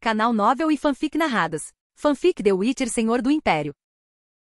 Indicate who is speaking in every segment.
Speaker 1: Canal Novel e Fanfic Narradas. Fanfic The Witcher Senhor do Império.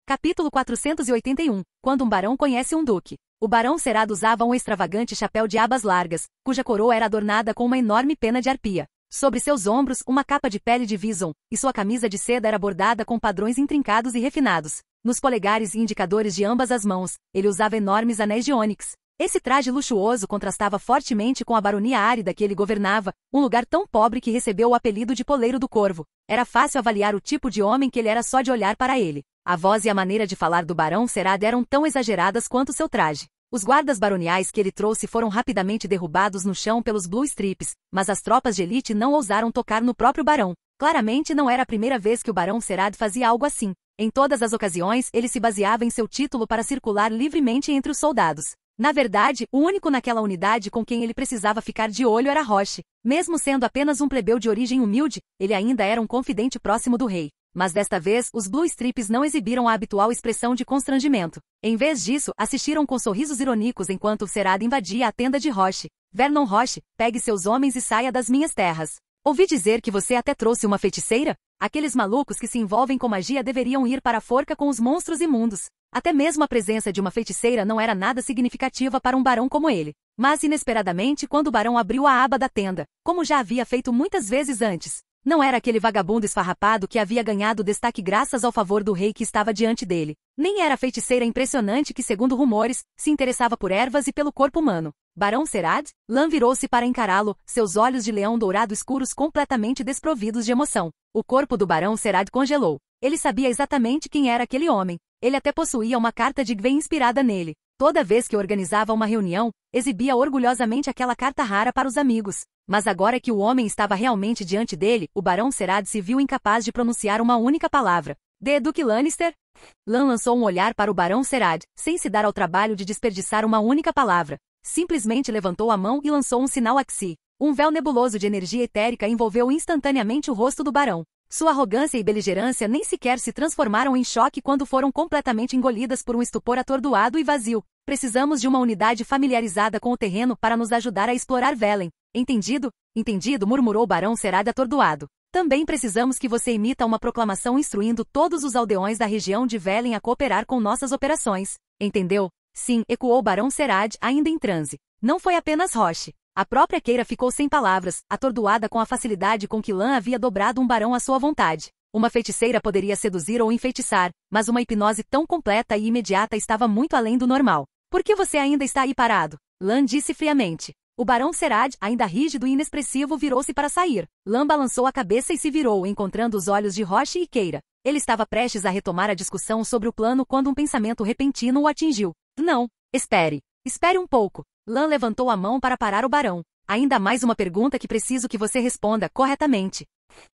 Speaker 1: Capítulo 481. Quando um barão conhece um duque. O barão Cerad usava um extravagante chapéu de abas largas, cuja coroa era adornada com uma enorme pena de arpia. Sobre seus ombros, uma capa de pele de vison, e sua camisa de seda era bordada com padrões intrincados e refinados. Nos polegares e indicadores de ambas as mãos, ele usava enormes anéis de ônix. Esse traje luxuoso contrastava fortemente com a baronia árida que ele governava, um lugar tão pobre que recebeu o apelido de Poleiro do Corvo. Era fácil avaliar o tipo de homem que ele era só de olhar para ele. A voz e a maneira de falar do barão Cerad eram tão exageradas quanto seu traje. Os guardas baroniais que ele trouxe foram rapidamente derrubados no chão pelos Blue Strips, mas as tropas de elite não ousaram tocar no próprio barão. Claramente não era a primeira vez que o barão Cerad fazia algo assim. Em todas as ocasiões, ele se baseava em seu título para circular livremente entre os soldados. Na verdade, o único naquela unidade com quem ele precisava ficar de olho era Roche. Mesmo sendo apenas um plebeu de origem humilde, ele ainda era um confidente próximo do rei. Mas desta vez, os Blue Strips não exibiram a habitual expressão de constrangimento. Em vez disso, assistiram com sorrisos irônicos enquanto o Cerad invadia a tenda de Roche. Vernon Roche, pegue seus homens e saia das minhas terras. Ouvi dizer que você até trouxe uma feiticeira? Aqueles malucos que se envolvem com magia deveriam ir para a forca com os monstros imundos. Até mesmo a presença de uma feiticeira não era nada significativa para um barão como ele. Mas inesperadamente, quando o barão abriu a aba da tenda, como já havia feito muitas vezes antes, não era aquele vagabundo esfarrapado que havia ganhado destaque graças ao favor do rei que estava diante dele. Nem era a feiticeira impressionante que, segundo rumores, se interessava por ervas e pelo corpo humano. Barão Cerad? Lan virou-se para encará-lo, seus olhos de leão dourado escuros completamente desprovidos de emoção. O corpo do barão Cerad congelou. Ele sabia exatamente quem era aquele homem. Ele até possuía uma carta de Gwen inspirada nele. Toda vez que organizava uma reunião, exibia orgulhosamente aquela carta rara para os amigos. Mas agora que o homem estava realmente diante dele, o barão Cerad se viu incapaz de pronunciar uma única palavra. "De Duque Lannister?" Lan lançou um olhar para o barão Cerad, sem se dar ao trabalho de desperdiçar uma única palavra. Simplesmente levantou a mão e lançou um sinal Axi. Um véu nebuloso de energia etérica envolveu instantaneamente o rosto do barão. Sua arrogância e beligerância nem sequer se transformaram em choque quando foram completamente engolidas por um estupor atordoado e vazio. Precisamos de uma unidade familiarizada com o terreno para nos ajudar a explorar Velen. Entendido? Entendido, murmurou o barão Cerad atordoado. Também precisamos que você emita uma proclamação instruindo todos os aldeões da região de Velen a cooperar com nossas operações. Entendeu? Sim, ecoou o barão Cerad, ainda em transe. Não foi apenas Roche. A própria Keira ficou sem palavras, atordoada com a facilidade com que Lan havia dobrado um barão à sua vontade. Uma feiticeira poderia seduzir ou enfeitiçar, mas uma hipnose tão completa e imediata estava muito além do normal. "Por que você ainda está aí parado?" Lan disse friamente. O barão Cerad, ainda rígido e inexpressivo, virou-se para sair. Lan balançou a cabeça e se virou, encontrando os olhos de Roche e Keira. Ele estava prestes a retomar a discussão sobre o plano quando um pensamento repentino o atingiu. "Não, espere. Espere um pouco." Lan levantou a mão para parar o barão. "Ainda mais uma pergunta que preciso que você responda corretamente."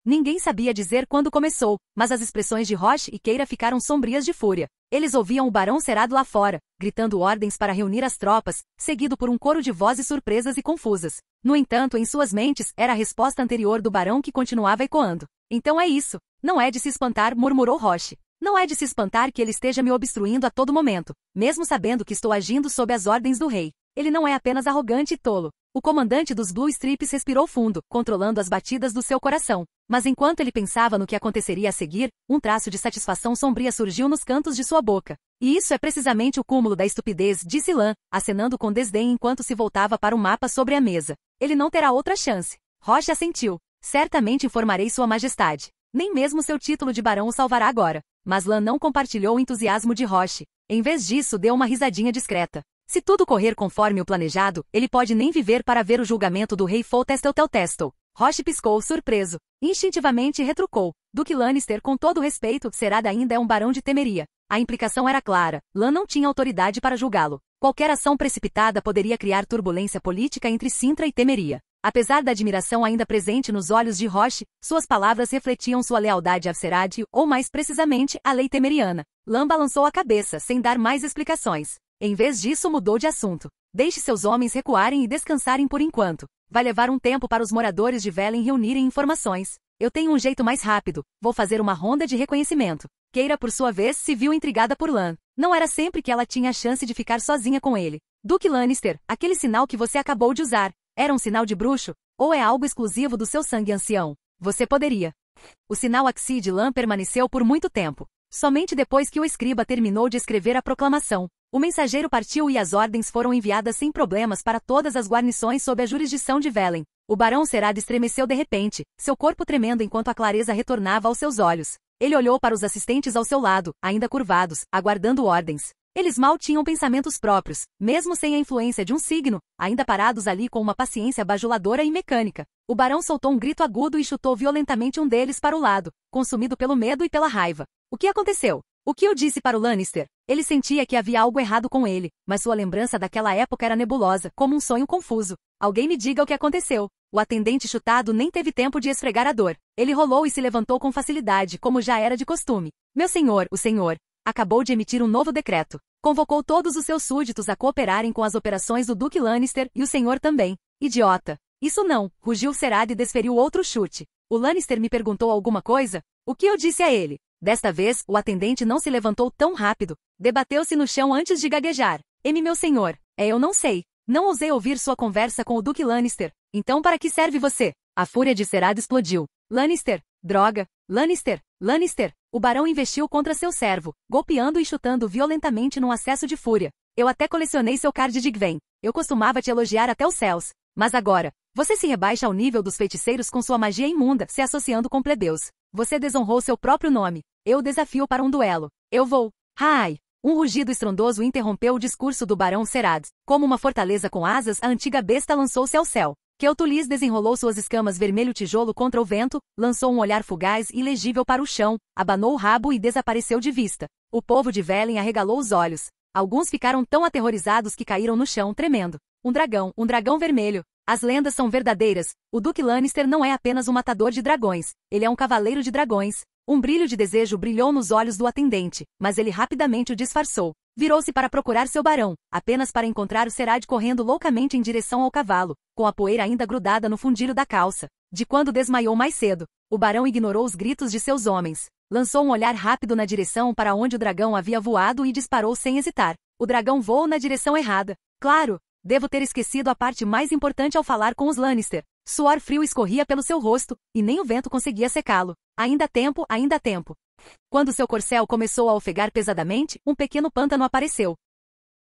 Speaker 1: Ninguém sabia dizer quando começou, mas as expressões de Roche e Keira ficaram sombrias de fúria. Eles ouviam o barão Cerad lá fora, gritando ordens para reunir as tropas, seguido por um coro de vozes surpresas e confusas. No entanto, em suas mentes, era a resposta anterior do barão que continuava ecoando. "Então é isso. Não é de se espantar", murmurou Roche. "Não é de se espantar que ele esteja me obstruindo a todo momento, mesmo sabendo que estou agindo sob as ordens do rei. Ele não é apenas arrogante e tolo." O comandante dos Blue Strips respirou fundo, controlando as batidas do seu coração. Mas enquanto ele pensava no que aconteceria a seguir, um traço de satisfação sombria surgiu nos cantos de sua boca. "E isso é precisamente o cúmulo da estupidez", disse Lan, acenando com desdém enquanto se voltava para o mapa sobre a mesa. "Ele não terá outra chance." Roche assentiu. "Certamente informarei Sua Majestade. Nem mesmo seu título de barão o salvará agora." Mas Lan não compartilhou o entusiasmo de Roche. Em vez disso, deu uma risadinha discreta. "Se tudo correr conforme o planejado, ele pode nem viver para ver o julgamento do rei Foltestel. Roche piscou, surpreso. Instintivamente retrucou. "Duque Lannister, com todo respeito, Cerad ainda é um barão de Temeria." A implicação era clara. Lan não tinha autoridade para julgá-lo. Qualquer ação precipitada poderia criar turbulência política entre Cintra e Temeria. Apesar da admiração ainda presente nos olhos de Roche, suas palavras refletiam sua lealdade a Cerad, ou mais precisamente, à lei temeriana. Lan balançou a cabeça, sem dar mais explicações. Em vez disso, mudou de assunto. "Deixe seus homens recuarem e descansarem por enquanto. Vai levar um tempo para os moradores de Velen reunirem informações. Eu tenho um jeito mais rápido. Vou fazer uma ronda de reconhecimento." Keira, por sua vez, se viu intrigada por Lan. Não era sempre que ela tinha a chance de ficar sozinha com ele. "Duque Lannister, aquele sinal que você acabou de usar, era um sinal de bruxo? Ou é algo exclusivo do seu sangue ancião?" Você poderia. O sinal Axi de lã permaneceu por muito tempo. Somente depois que o escriba terminou de escrever a proclamação, o mensageiro partiu e as ordens foram enviadas sem problemas para todas as guarnições sob a jurisdição de Velen. O barão Serad estremeceu de repente, seu corpo tremendo enquanto a clareza retornava aos seus olhos. Ele olhou para os assistentes ao seu lado, ainda curvados, aguardando ordens. Eles mal tinham pensamentos próprios, mesmo sem a influência de um signo, ainda parados ali com uma paciência bajuladora e mecânica. O barão soltou um grito agudo e chutou violentamente um deles para o lado, consumido pelo medo e pela raiva. O que aconteceu? O que eu disse para o Lannister? Ele sentia que havia algo errado com ele, mas sua lembrança daquela época era nebulosa, como um sonho confuso. Alguém me diga o que aconteceu. O atendente chutado nem teve tempo de esfregar a dor. Ele rolou e se levantou com facilidade, como já era de costume. Meu senhor, o senhor acabou de emitir um novo decreto. Convocou todos os seus súditos a cooperarem com as operações do Duque Lannister, e o senhor também. Idiota. Isso não, rugiu Serad e desferiu outro chute. O Lannister me perguntou alguma coisa? O que eu disse a ele? Desta vez, o atendente não se levantou tão rápido. Debateu-se no chão antes de gaguejar. Meu senhor, eu não sei. Não ousei ouvir sua conversa com o Duque Lannister. Então para que serve você? A fúria de Serad explodiu. Lannister! Droga! Lannister! Lannister! O barão investiu contra seu servo, golpeando e chutando violentamente num acesso de fúria. Eu até colecionei seu card de Gwen. Eu costumava te elogiar até os céus. Mas agora, você se rebaixa ao nível dos feiticeiros com sua magia imunda, se associando com plebeus. Você desonrou seu próprio nome. Eu o desafio para um duelo. Eu vou. Ai! Um rugido estrondoso interrompeu o discurso do barão Serad. Como uma fortaleza com asas, a antiga besta lançou-se ao céu. Keltulis desenrolou suas escamas vermelho tijolo contra o vento, lançou um olhar fugaz e ilegível para o chão, abanou o rabo e desapareceu de vista. O povo de Velen arregalou os olhos. Alguns ficaram tão aterrorizados que caíram no chão tremendo. Um dragão vermelho. As lendas são verdadeiras. O Duque Lannister não é apenas um matador de dragões. Ele é um cavaleiro de dragões. Um brilho de desejo brilhou nos olhos do atendente, mas ele rapidamente o disfarçou. Virou-se para procurar seu barão, apenas para encontrar o Serad correndo loucamente em direção ao cavalo, com a poeira ainda grudada no fundilho da calça, de quando desmaiou mais cedo. O barão ignorou os gritos de seus homens. Lançou um olhar rápido na direção para onde o dragão havia voado e disparou sem hesitar. O dragão voou na direção errada. Claro! Devo ter esquecido a parte mais importante ao falar com os Lannister. Suor frio escorria pelo seu rosto, e nem o vento conseguia secá-lo. Ainda há tempo, ainda há tempo. Quando seu corcel começou a ofegar pesadamente, um pequeno pântano apareceu.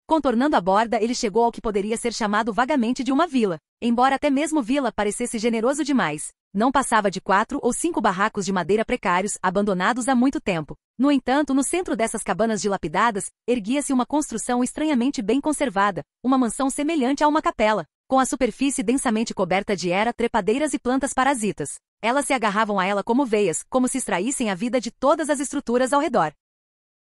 Speaker 1: Contornando a borda, ele chegou ao que poderia ser chamado vagamente de uma vila. Embora até mesmo vila parecesse generoso demais. Não passava de 4 ou 5 barracos de madeira precários, abandonados há muito tempo. No entanto, no centro dessas cabanas dilapidadas, erguia-se uma construção estranhamente bem conservada, uma mansão semelhante a uma capela, com a superfície densamente coberta de trepadeiras e plantas parasitas. Elas se agarravam a ela como veias, como se extraíssem a vida de todas as estruturas ao redor.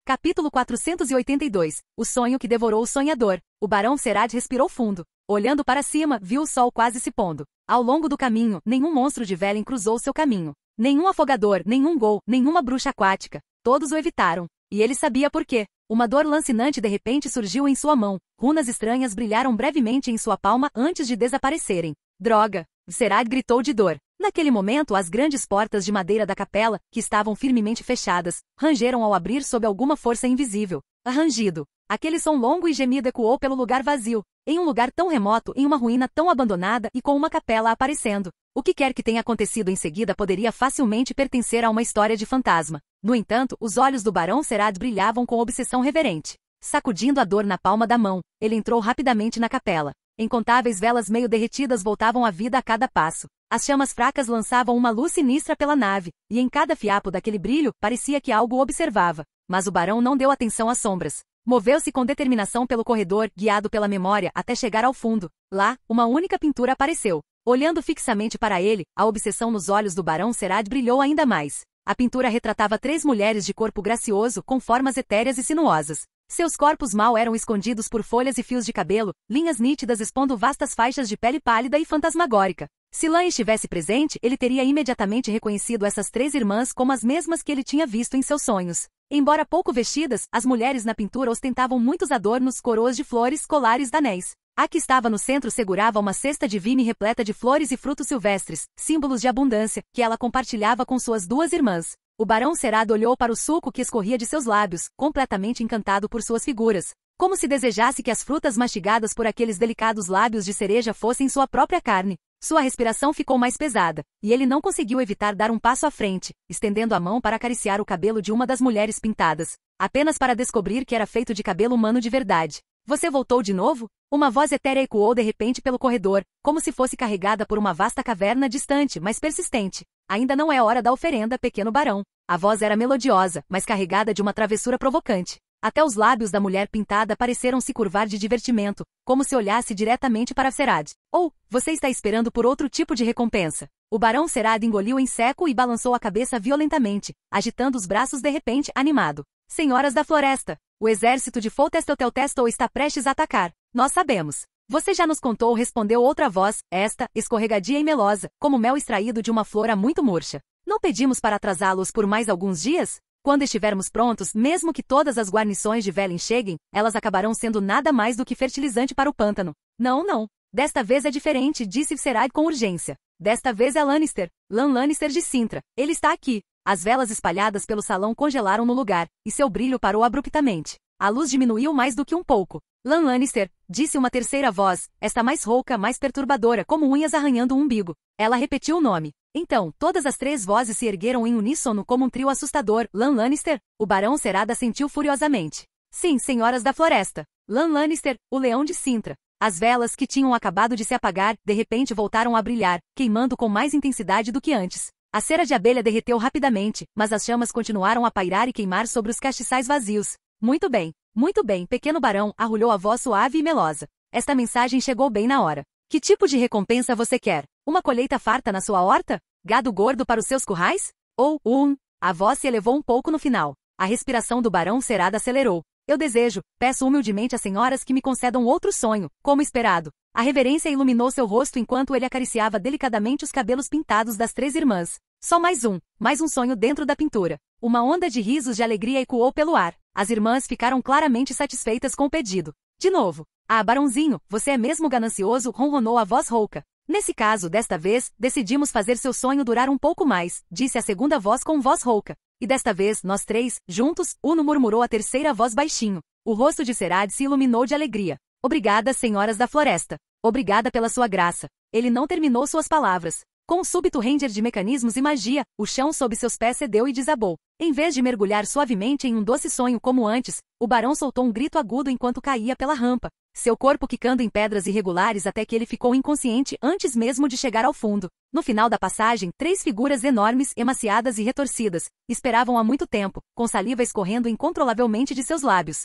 Speaker 1: Capítulo 482. O sonho que devorou o sonhador. O barão Serad respirou fundo. Olhando para cima, viu o sol quase se pondo. Ao longo do caminho, nenhum monstro de Velen cruzou seu caminho. Nenhum afogador, nenhum gol, nenhuma bruxa aquática. Todos o evitaram. E ele sabia por quê. Uma dor lancinante de repente surgiu em sua mão. Runas estranhas brilharam brevemente em sua palma antes de desaparecerem. Droga! Serad gritou de dor. Naquele momento, as grandes portas de madeira da capela, que estavam firmemente fechadas, rangeram ao abrir sob alguma força invisível. Rangido. Aquele som longo e gemido ecoou pelo lugar vazio, em um lugar tão remoto, em uma ruína tão abandonada e com uma capela aparecendo. O que quer que tenha acontecido em seguida poderia facilmente pertencer a uma história de fantasma. No entanto, os olhos do barão Serad brilhavam com obsessão reverente. Sacudindo a dor na palma da mão, ele entrou rapidamente na capela. Incontáveis velas meio derretidas voltavam à vida a cada passo. As chamas fracas lançavam uma luz sinistra pela nave, e em cada fiapo daquele brilho, parecia que algo o observava. Mas o barão não deu atenção às sombras. Moveu-se com determinação pelo corredor, guiado pela memória, até chegar ao fundo. Lá, uma única pintura apareceu. Olhando fixamente para ele, a obsessão nos olhos do barão Serad brilhou ainda mais. A pintura retratava 3 mulheres de corpo gracioso, com formas etéreas e sinuosas. Seus corpos mal eram escondidos por folhas e fios de cabelo, linhas nítidas expondo vastas faixas de pele pálida e fantasmagórica. Se Lan estivesse presente, ele teria imediatamente reconhecido essas 3 irmãs como as mesmas que ele tinha visto em seus sonhos. Embora pouco vestidas, as mulheres na pintura ostentavam muitos adornos, coroas de flores, colares, anéis. A que estava no centro segurava uma cesta de vime repleta de flores e frutos silvestres, símbolos de abundância, que ela compartilhava com suas 2 irmãs. O barão Serad olhou para o suco que escorria de seus lábios, completamente encantado por suas figuras. Como se desejasse que as frutas mastigadas por aqueles delicados lábios de cereja fossem sua própria carne. Sua respiração ficou mais pesada, e ele não conseguiu evitar dar um passo à frente, estendendo a mão para acariciar o cabelo de uma das mulheres pintadas, apenas para descobrir que era feito de cabelo humano de verdade. Você voltou de novo? Uma voz etérea ecoou de repente pelo corredor, como se fosse carregada por uma vasta caverna distante, mas persistente. Ainda não é hora da oferenda, pequeno barão. A voz era melodiosa, mas carregada de uma travessura provocante. Até os lábios da mulher pintada pareceram se curvar de divertimento, como se olhasse diretamente para Serad. Ou, você está esperando por outro tipo de recompensa? O barão Serad engoliu em seco e balançou a cabeça violentamente, agitando os braços de repente, animado. Senhoras da floresta, o exército de Foltestelteltesto está prestes a atacar. Nós sabemos. Você já nos contou, respondeu outra voz, esta, escorregadia e melosa, como mel extraído de uma flor muito murcha. Não pedimos para atrasá-los por mais alguns dias? Quando estivermos prontos, mesmo que todas as guarnições de Velen cheguem, elas acabarão sendo nada mais do que fertilizante para o pântano. Não, não. Desta vez é diferente, disse Serad com urgência. Desta vez é Lannister. Lannister de Cintra. Ele está aqui. As velas espalhadas pelo salão congelaram no lugar, e seu brilho parou abruptamente. A luz diminuiu mais do que um pouco. Lannister, disse uma terceira voz, esta mais rouca, mais perturbadora, como unhas arranhando o umbigo. Ela repetiu o nome. Então, todas as três vozes se ergueram em uníssono como um trio assustador. Lannister? O barão Serad assentiu furiosamente. Sim, senhoras da floresta. Lannister, o leão de Cintra. As velas que tinham acabado de se apagar, de repente voltaram a brilhar, queimando com mais intensidade do que antes. A cera de abelha derreteu rapidamente, mas as chamas continuaram a pairar e queimar sobre os castiçais vazios. Muito bem, pequeno barão, arrulhou a voz suave e melosa. Esta mensagem chegou bem na hora. Que tipo de recompensa você quer? Uma colheita farta na sua horta? Gado gordo para os seus currais? Ou, a voz se elevou um pouco no final. A respiração do barão Serad acelerou. Eu peço humildemente às senhoras que me concedam outro sonho, como esperado. A reverência iluminou seu rosto enquanto ele acariciava delicadamente os cabelos pintados das três irmãs. Só mais um sonho dentro da pintura. Uma onda de risos de alegria ecoou pelo ar. As irmãs ficaram claramente satisfeitas com o pedido. De novo. Ah, barãozinho, você é mesmo ganancioso, ronronou a voz rouca. Nesse caso, desta vez, decidimos fazer seu sonho durar um pouco mais, disse a segunda voz com voz rouca. E desta vez, nós três, juntos, Uno murmurou a terceira voz baixinho. O rosto de Serad se iluminou de alegria. Obrigada, senhoras da floresta. Obrigada pela sua graça. Ele não terminou suas palavras. Com um súbito render de mecanismos e magia, o chão sob seus pés cedeu e desabou. Em vez de mergulhar suavemente em um doce sonho como antes, o barão soltou um grito agudo enquanto caía pela rampa, seu corpo quicando em pedras irregulares até que ele ficou inconsciente antes mesmo de chegar ao fundo. No final da passagem, três figuras enormes, emaciadas e retorcidas, esperavam há muito tempo, com saliva escorrendo incontrolavelmente de seus lábios.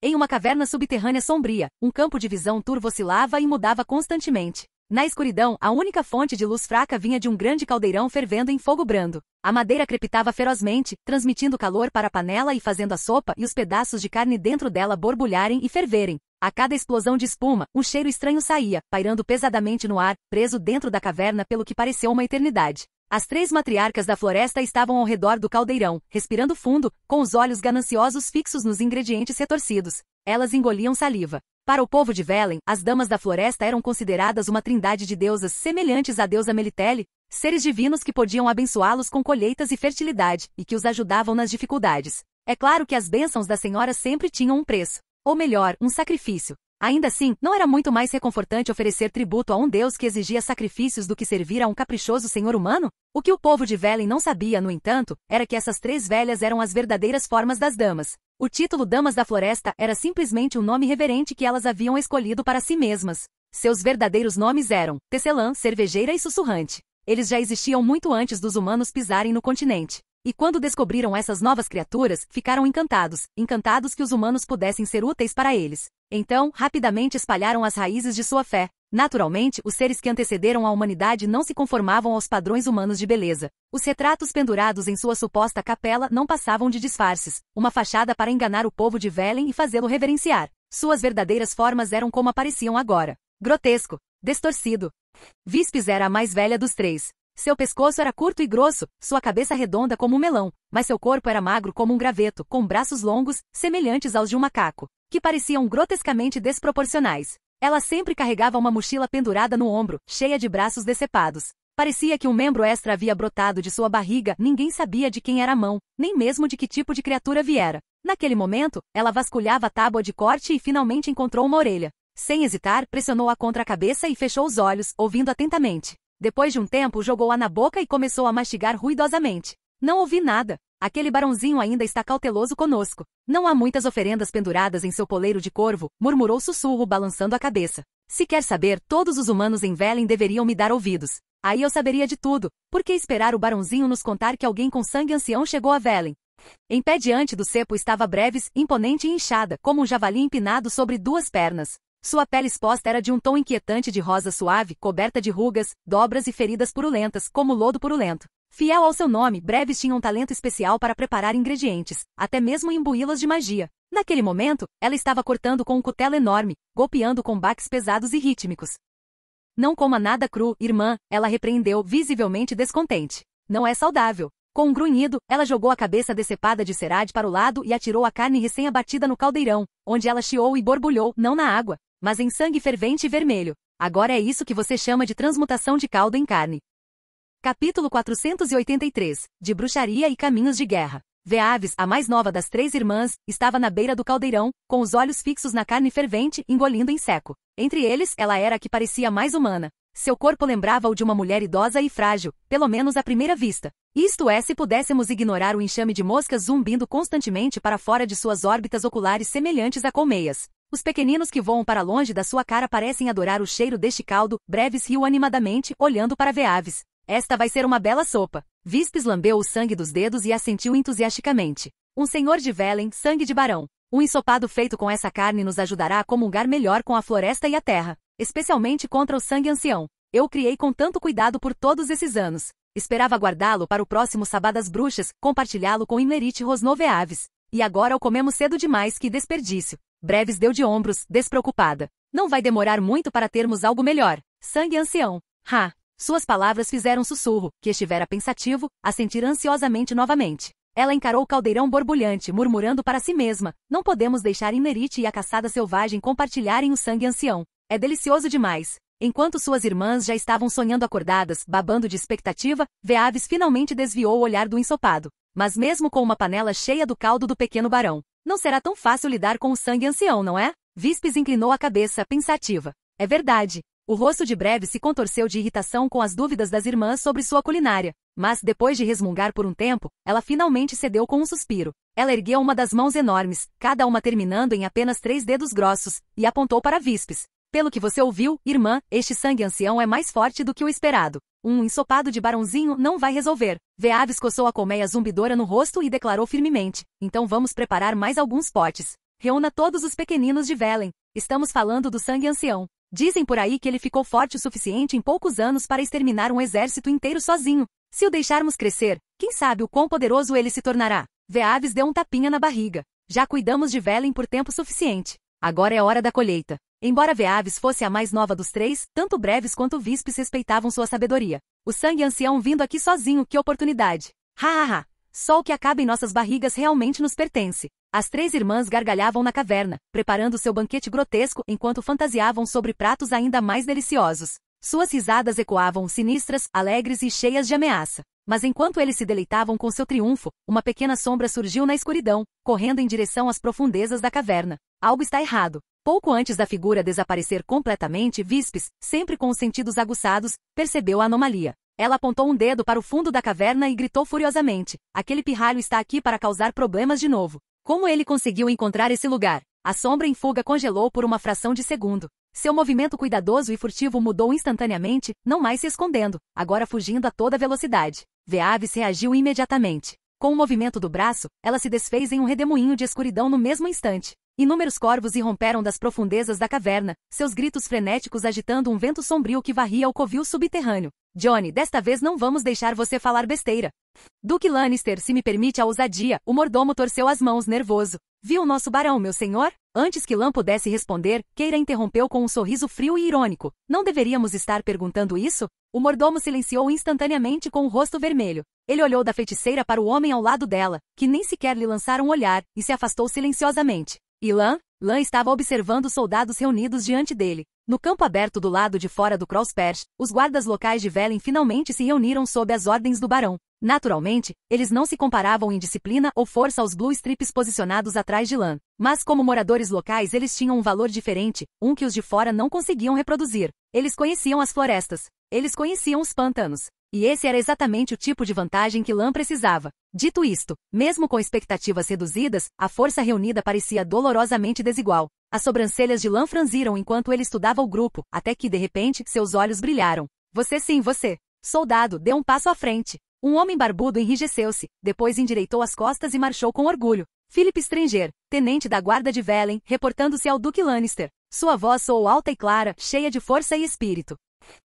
Speaker 1: Em uma caverna subterrânea sombria, um campo de visão turvo oscilava e mudava constantemente. Na escuridão, a única fonte de luz fraca vinha de um grande caldeirão fervendo em fogo brando. A madeira crepitava ferozmente, transmitindo calor para a panela e fazendo a sopa e os pedaços de carne dentro dela borbulharem e ferverem. A cada explosão de espuma, um cheiro estranho saía, pairando pesadamente no ar, preso dentro da caverna pelo que pareceu uma eternidade. As três matriarcas da floresta estavam ao redor do caldeirão, respirando fundo, com os olhos gananciosos fixos nos ingredientes retorcidos. Elas engoliam saliva. Para o povo de Velen, as damas da floresta eram consideradas uma trindade de deusas semelhantes à deusa Melitele, seres divinos que podiam abençoá-los com colheitas e fertilidade, e que os ajudavam nas dificuldades. É claro que as bênçãos das senhoras sempre tinham um preço. Ou melhor, um sacrifício. Ainda assim, não era muito mais reconfortante oferecer tributo a um deus que exigia sacrifícios do que servir a um caprichoso senhor humano? O que o povo de Velen não sabia, no entanto, era que essas três velhas eram as verdadeiras formas das damas. O título Damas da Floresta era simplesmente um nome reverente que elas haviam escolhido para si mesmas. Seus verdadeiros nomes eram Tecelã, Cervejeira e Sussurrante. Eles já existiam muito antes dos humanos pisarem no continente. E quando descobriram essas novas criaturas, ficaram encantados que os humanos pudessem ser úteis para eles. Então, rapidamente espalharam as raízes de sua fé. Naturalmente, os seres que antecederam a humanidade não se conformavam aos padrões humanos de beleza. Os retratos pendurados em sua suposta capela não passavam de disfarces, uma fachada para enganar o povo de Velen e fazê-lo reverenciar. Suas verdadeiras formas eram como apareciam agora. Grotesco. Distorcido. Víspes era a mais velha dos três. Seu pescoço era curto e grosso, sua cabeça redonda como um melão, mas seu corpo era magro como um graveto, com braços longos, semelhantes aos de um macaco, que pareciam grotescamente desproporcionais. Ela sempre carregava uma mochila pendurada no ombro, cheia de braços decepados. Parecia que um membro extra havia brotado de sua barriga, ninguém sabia de quem era a mão, nem mesmo de que tipo de criatura viera. Naquele momento, ela vasculhava a tábua de corte e finalmente encontrou uma orelha. Sem hesitar, pressionou-a contra a cabeça e fechou os olhos, ouvindo atentamente. Depois de um tempo, jogou-a na boca e começou a mastigar ruidosamente. Não ouvi nada. Aquele barãozinho ainda está cauteloso conosco. Não há muitas oferendas penduradas em seu poleiro de corvo, murmurou Sussurro balançando a cabeça. Se quer saber, todos os humanos em Velen deveriam me dar ouvidos. Aí eu saberia de tudo. Por que esperar o barãozinho nos contar que alguém com sangue ancião chegou a Velen? Em pé diante do cepo estava Brevis, imponente e inchada, como um javali empinado sobre duas pernas. Sua pele exposta era de um tom inquietante de rosa suave, coberta de rugas, dobras e feridas purulentas, como lodo purulento. Fiel ao seu nome, Brevis tinha um talento especial para preparar ingredientes, até mesmo imbuí-los de magia. Naquele momento, ela estava cortando com um cutelo enorme, golpeando com baques pesados e rítmicos. Não coma nada cru, irmã, ela repreendeu, visivelmente descontente. Não é saudável. Com um grunhido, ela jogou a cabeça decepada de Serad para o lado e atirou a carne recém-abatida no caldeirão, onde ela chiou e borbulhou, não na água, mas em sangue fervente e vermelho. Agora é isso que você chama de transmutação de caldo em carne. Capítulo 483, de bruxaria e caminhos de guerra. Veavis, a mais nova das 3 irmãs, estava na beira do caldeirão, com os olhos fixos na carne fervente, engolindo em seco. Entre eles, ela era a que parecia mais humana. Seu corpo lembrava o de uma mulher idosa e frágil, pelo menos à primeira vista. Isto é, se pudéssemos ignorar o enxame de moscas zumbindo constantemente para fora de suas órbitas oculares semelhantes a colmeias. Os pequeninos que voam para longe da sua cara parecem adorar o cheiro deste caldo. Brevis riu animadamente, olhando para Veavis. Esta vai ser uma bela sopa. Vispes lambeu o sangue dos dedos e assentiu entusiasticamente. Um senhor de Velen, sangue de barão. Um ensopado feito com essa carne nos ajudará a comungar melhor com a floresta e a terra, especialmente contra o sangue ancião. Eu o criei com tanto cuidado por todos esses anos. Esperava guardá-lo para o próximo Sabá das Bruxas, compartilhá-lo com Imlerite rosnou Veavis. E agora o comemos cedo demais, que desperdício. Brevis deu de ombros, despreocupada. Não vai demorar muito para termos algo melhor. Sangue ancião. Suas palavras fizeram Sussurro, que estivera pensativo, a sentir ansiosamente novamente. Ela encarou o caldeirão borbulhante, murmurando para si mesma, não podemos deixar Imlerite e a caçada selvagem compartilharem o sangue ancião. É delicioso demais. Enquanto suas irmãs já estavam sonhando acordadas, babando de expectativa, Veavis finalmente desviou o olhar do ensopado. Mas mesmo com uma panela cheia do caldo do pequeno barão, não será tão fácil lidar com o sangue ancião, não é? Vispes inclinou a cabeça, pensativa. É verdade. O rosto de Brevis se contorceu de irritação com as dúvidas das irmãs sobre sua culinária. Mas, depois de resmungar por um tempo, ela finalmente cedeu com um suspiro. Ela ergueu uma das mãos enormes, cada uma terminando em apenas 3 dedos grossos, e apontou para Vispes. Pelo que você ouviu, irmã, este sangue ancião é mais forte do que o esperado. Um ensopado de barãozinho não vai resolver. Veavis coçou a colmeia zumbidora no rosto e declarou firmemente. Então vamos preparar mais alguns potes. Reúna todos os pequeninos de Velen. Estamos falando do sangue ancião. Dizem por aí que ele ficou forte o suficiente em poucos anos para exterminar um exército inteiro sozinho. Se o deixarmos crescer, quem sabe o quão poderoso ele se tornará. Veavis deu um tapinha na barriga. Já cuidamos de Velen por tempo suficiente. Agora é hora da colheita. Embora Veavis fosse a mais nova dos 3, tanto Brevis quanto Vispes respeitavam sua sabedoria. O sangue ancião vindo aqui sozinho, que oportunidade. Só o que acaba em nossas barrigas realmente nos pertence. As 3 irmãs gargalhavam na caverna, preparando seu banquete grotesco enquanto fantasiavam sobre pratos ainda mais deliciosos. Suas risadas ecoavam sinistras, alegres e cheias de ameaça. Mas enquanto eles se deleitavam com seu triunfo, uma pequena sombra surgiu na escuridão, correndo em direção às profundezas da caverna. Algo está errado. Pouco antes da figura desaparecer completamente, Vispes, sempre com os sentidos aguçados, percebeu a anomalia. Ela apontou um dedo para o fundo da caverna e gritou furiosamente. Aquele pirralho está aqui para causar problemas de novo. Como ele conseguiu encontrar esse lugar? A sombra em fuga congelou por uma fração de segundo. Seu movimento cuidadoso e furtivo mudou instantaneamente, não mais se escondendo, agora fugindo a toda velocidade. Veavis reagiu imediatamente. Com o movimento do braço, ela se desfez em um redemoinho de escuridão no mesmo instante. Inúmeros corvos irromperam das profundezas da caverna, seus gritos frenéticos agitando um vento sombrio que varria o covil subterrâneo. Johnny, desta vez não vamos deixar você falar besteira. Duque Lannister, se me permite a ousadia, o mordomo torceu as mãos, nervoso. Viu o nosso barão, meu senhor? Antes que Lan pudesse responder, Keira interrompeu com um sorriso frio e irônico. Não deveríamos estar perguntando isso? O mordomo silenciou instantaneamente com o rosto vermelho. Ele olhou da feiticeira para o homem ao lado dela, que nem sequer lhe lançara um olhar, e se afastou silenciosamente. E Lan estava observando os soldados reunidos diante dele. No campo aberto do lado de fora do Crossperch, os guardas locais de Velen finalmente se reuniram sob as ordens do barão. Naturalmente, eles não se comparavam em disciplina ou força aos Blue Strips posicionados atrás de Lan. Mas como moradores locais eles tinham um valor diferente, um que os de fora não conseguiam reproduzir. Eles conheciam as florestas. Eles conheciam os pântanos. E esse era exatamente o tipo de vantagem que Lan precisava. Dito isto, mesmo com expectativas reduzidas, a força reunida parecia dolorosamente desigual. As sobrancelhas de Lan franziram enquanto ele estudava o grupo, até que, de repente, seus olhos brilharam. Você sim, você. Soldado, deu um passo à frente. Um homem barbudo enrijeceu-se, depois endireitou as costas e marchou com orgulho. Philip Stranger, tenente da guarda de Velen, reportando-se ao Duque Lannister. Sua voz soou alta e clara, cheia de força e espírito.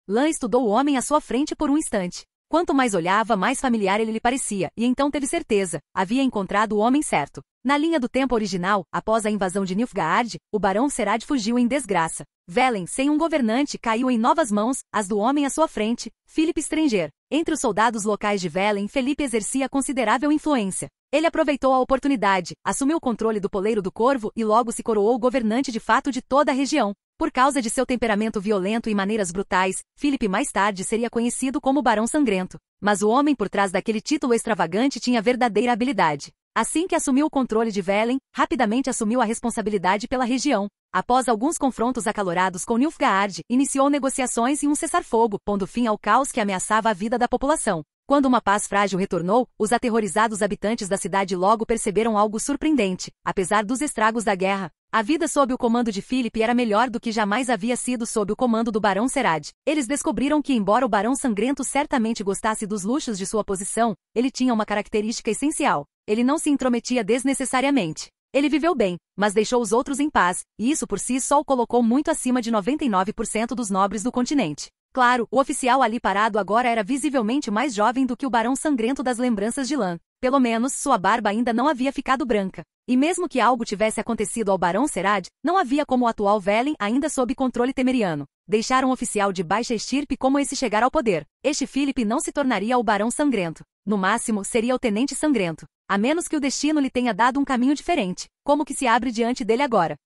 Speaker 1: Lan estudou o homem à sua frente por um instante. Quanto mais olhava, mais familiar ele lhe parecia, e então teve certeza, havia encontrado o homem certo. Na linha do tempo original, após a invasão de Nilfgaard, o Barão Serad fugiu em desgraça. Velen, sem um governante, caiu em novas mãos, as do homem à sua frente, Philip Stranger. Entre os soldados locais de Velen, Felipe exercia considerável influência. Ele aproveitou a oportunidade, assumiu o controle do Poleiro do Corvo e logo se coroou governante de fato de toda a região. Por causa de seu temperamento violento e maneiras brutais, Philip mais tarde seria conhecido como Barão Sangrento. Mas o homem por trás daquele título extravagante tinha verdadeira habilidade. Assim que assumiu o controle de Velen, rapidamente assumiu a responsabilidade pela região. Após alguns confrontos acalorados com Nilfgaard, iniciou negociações e um cessar-fogo, pondo fim ao caos que ameaçava a vida da população. Quando uma paz frágil retornou, os aterrorizados habitantes da cidade logo perceberam algo surpreendente. Apesar dos estragos da guerra, a vida sob o comando de Philip era melhor do que jamais havia sido sob o comando do Barão Serad. Eles descobriram que, embora o Barão Sangrento certamente gostasse dos luxos de sua posição, ele tinha uma característica essencial. Ele não se intrometia desnecessariamente. Ele viveu bem, mas deixou os outros em paz, e isso por si só o colocou muito acima de 99% dos nobres do continente. Claro, o oficial ali parado agora era visivelmente mais jovem do que o Barão Sangrento das lembranças de Lan. Pelo menos, sua barba ainda não havia ficado branca. E mesmo que algo tivesse acontecido ao Barão Serad, não havia como o atual Velen ainda sob controle temeriano. Deixar um oficial de baixa estirpe como esse chegar ao poder. Este Philip não se tornaria o Barão Sangrento. No máximo, seria o Tenente Sangrento. A menos que o destino lhe tenha dado um caminho diferente, como que se abre diante dele agora.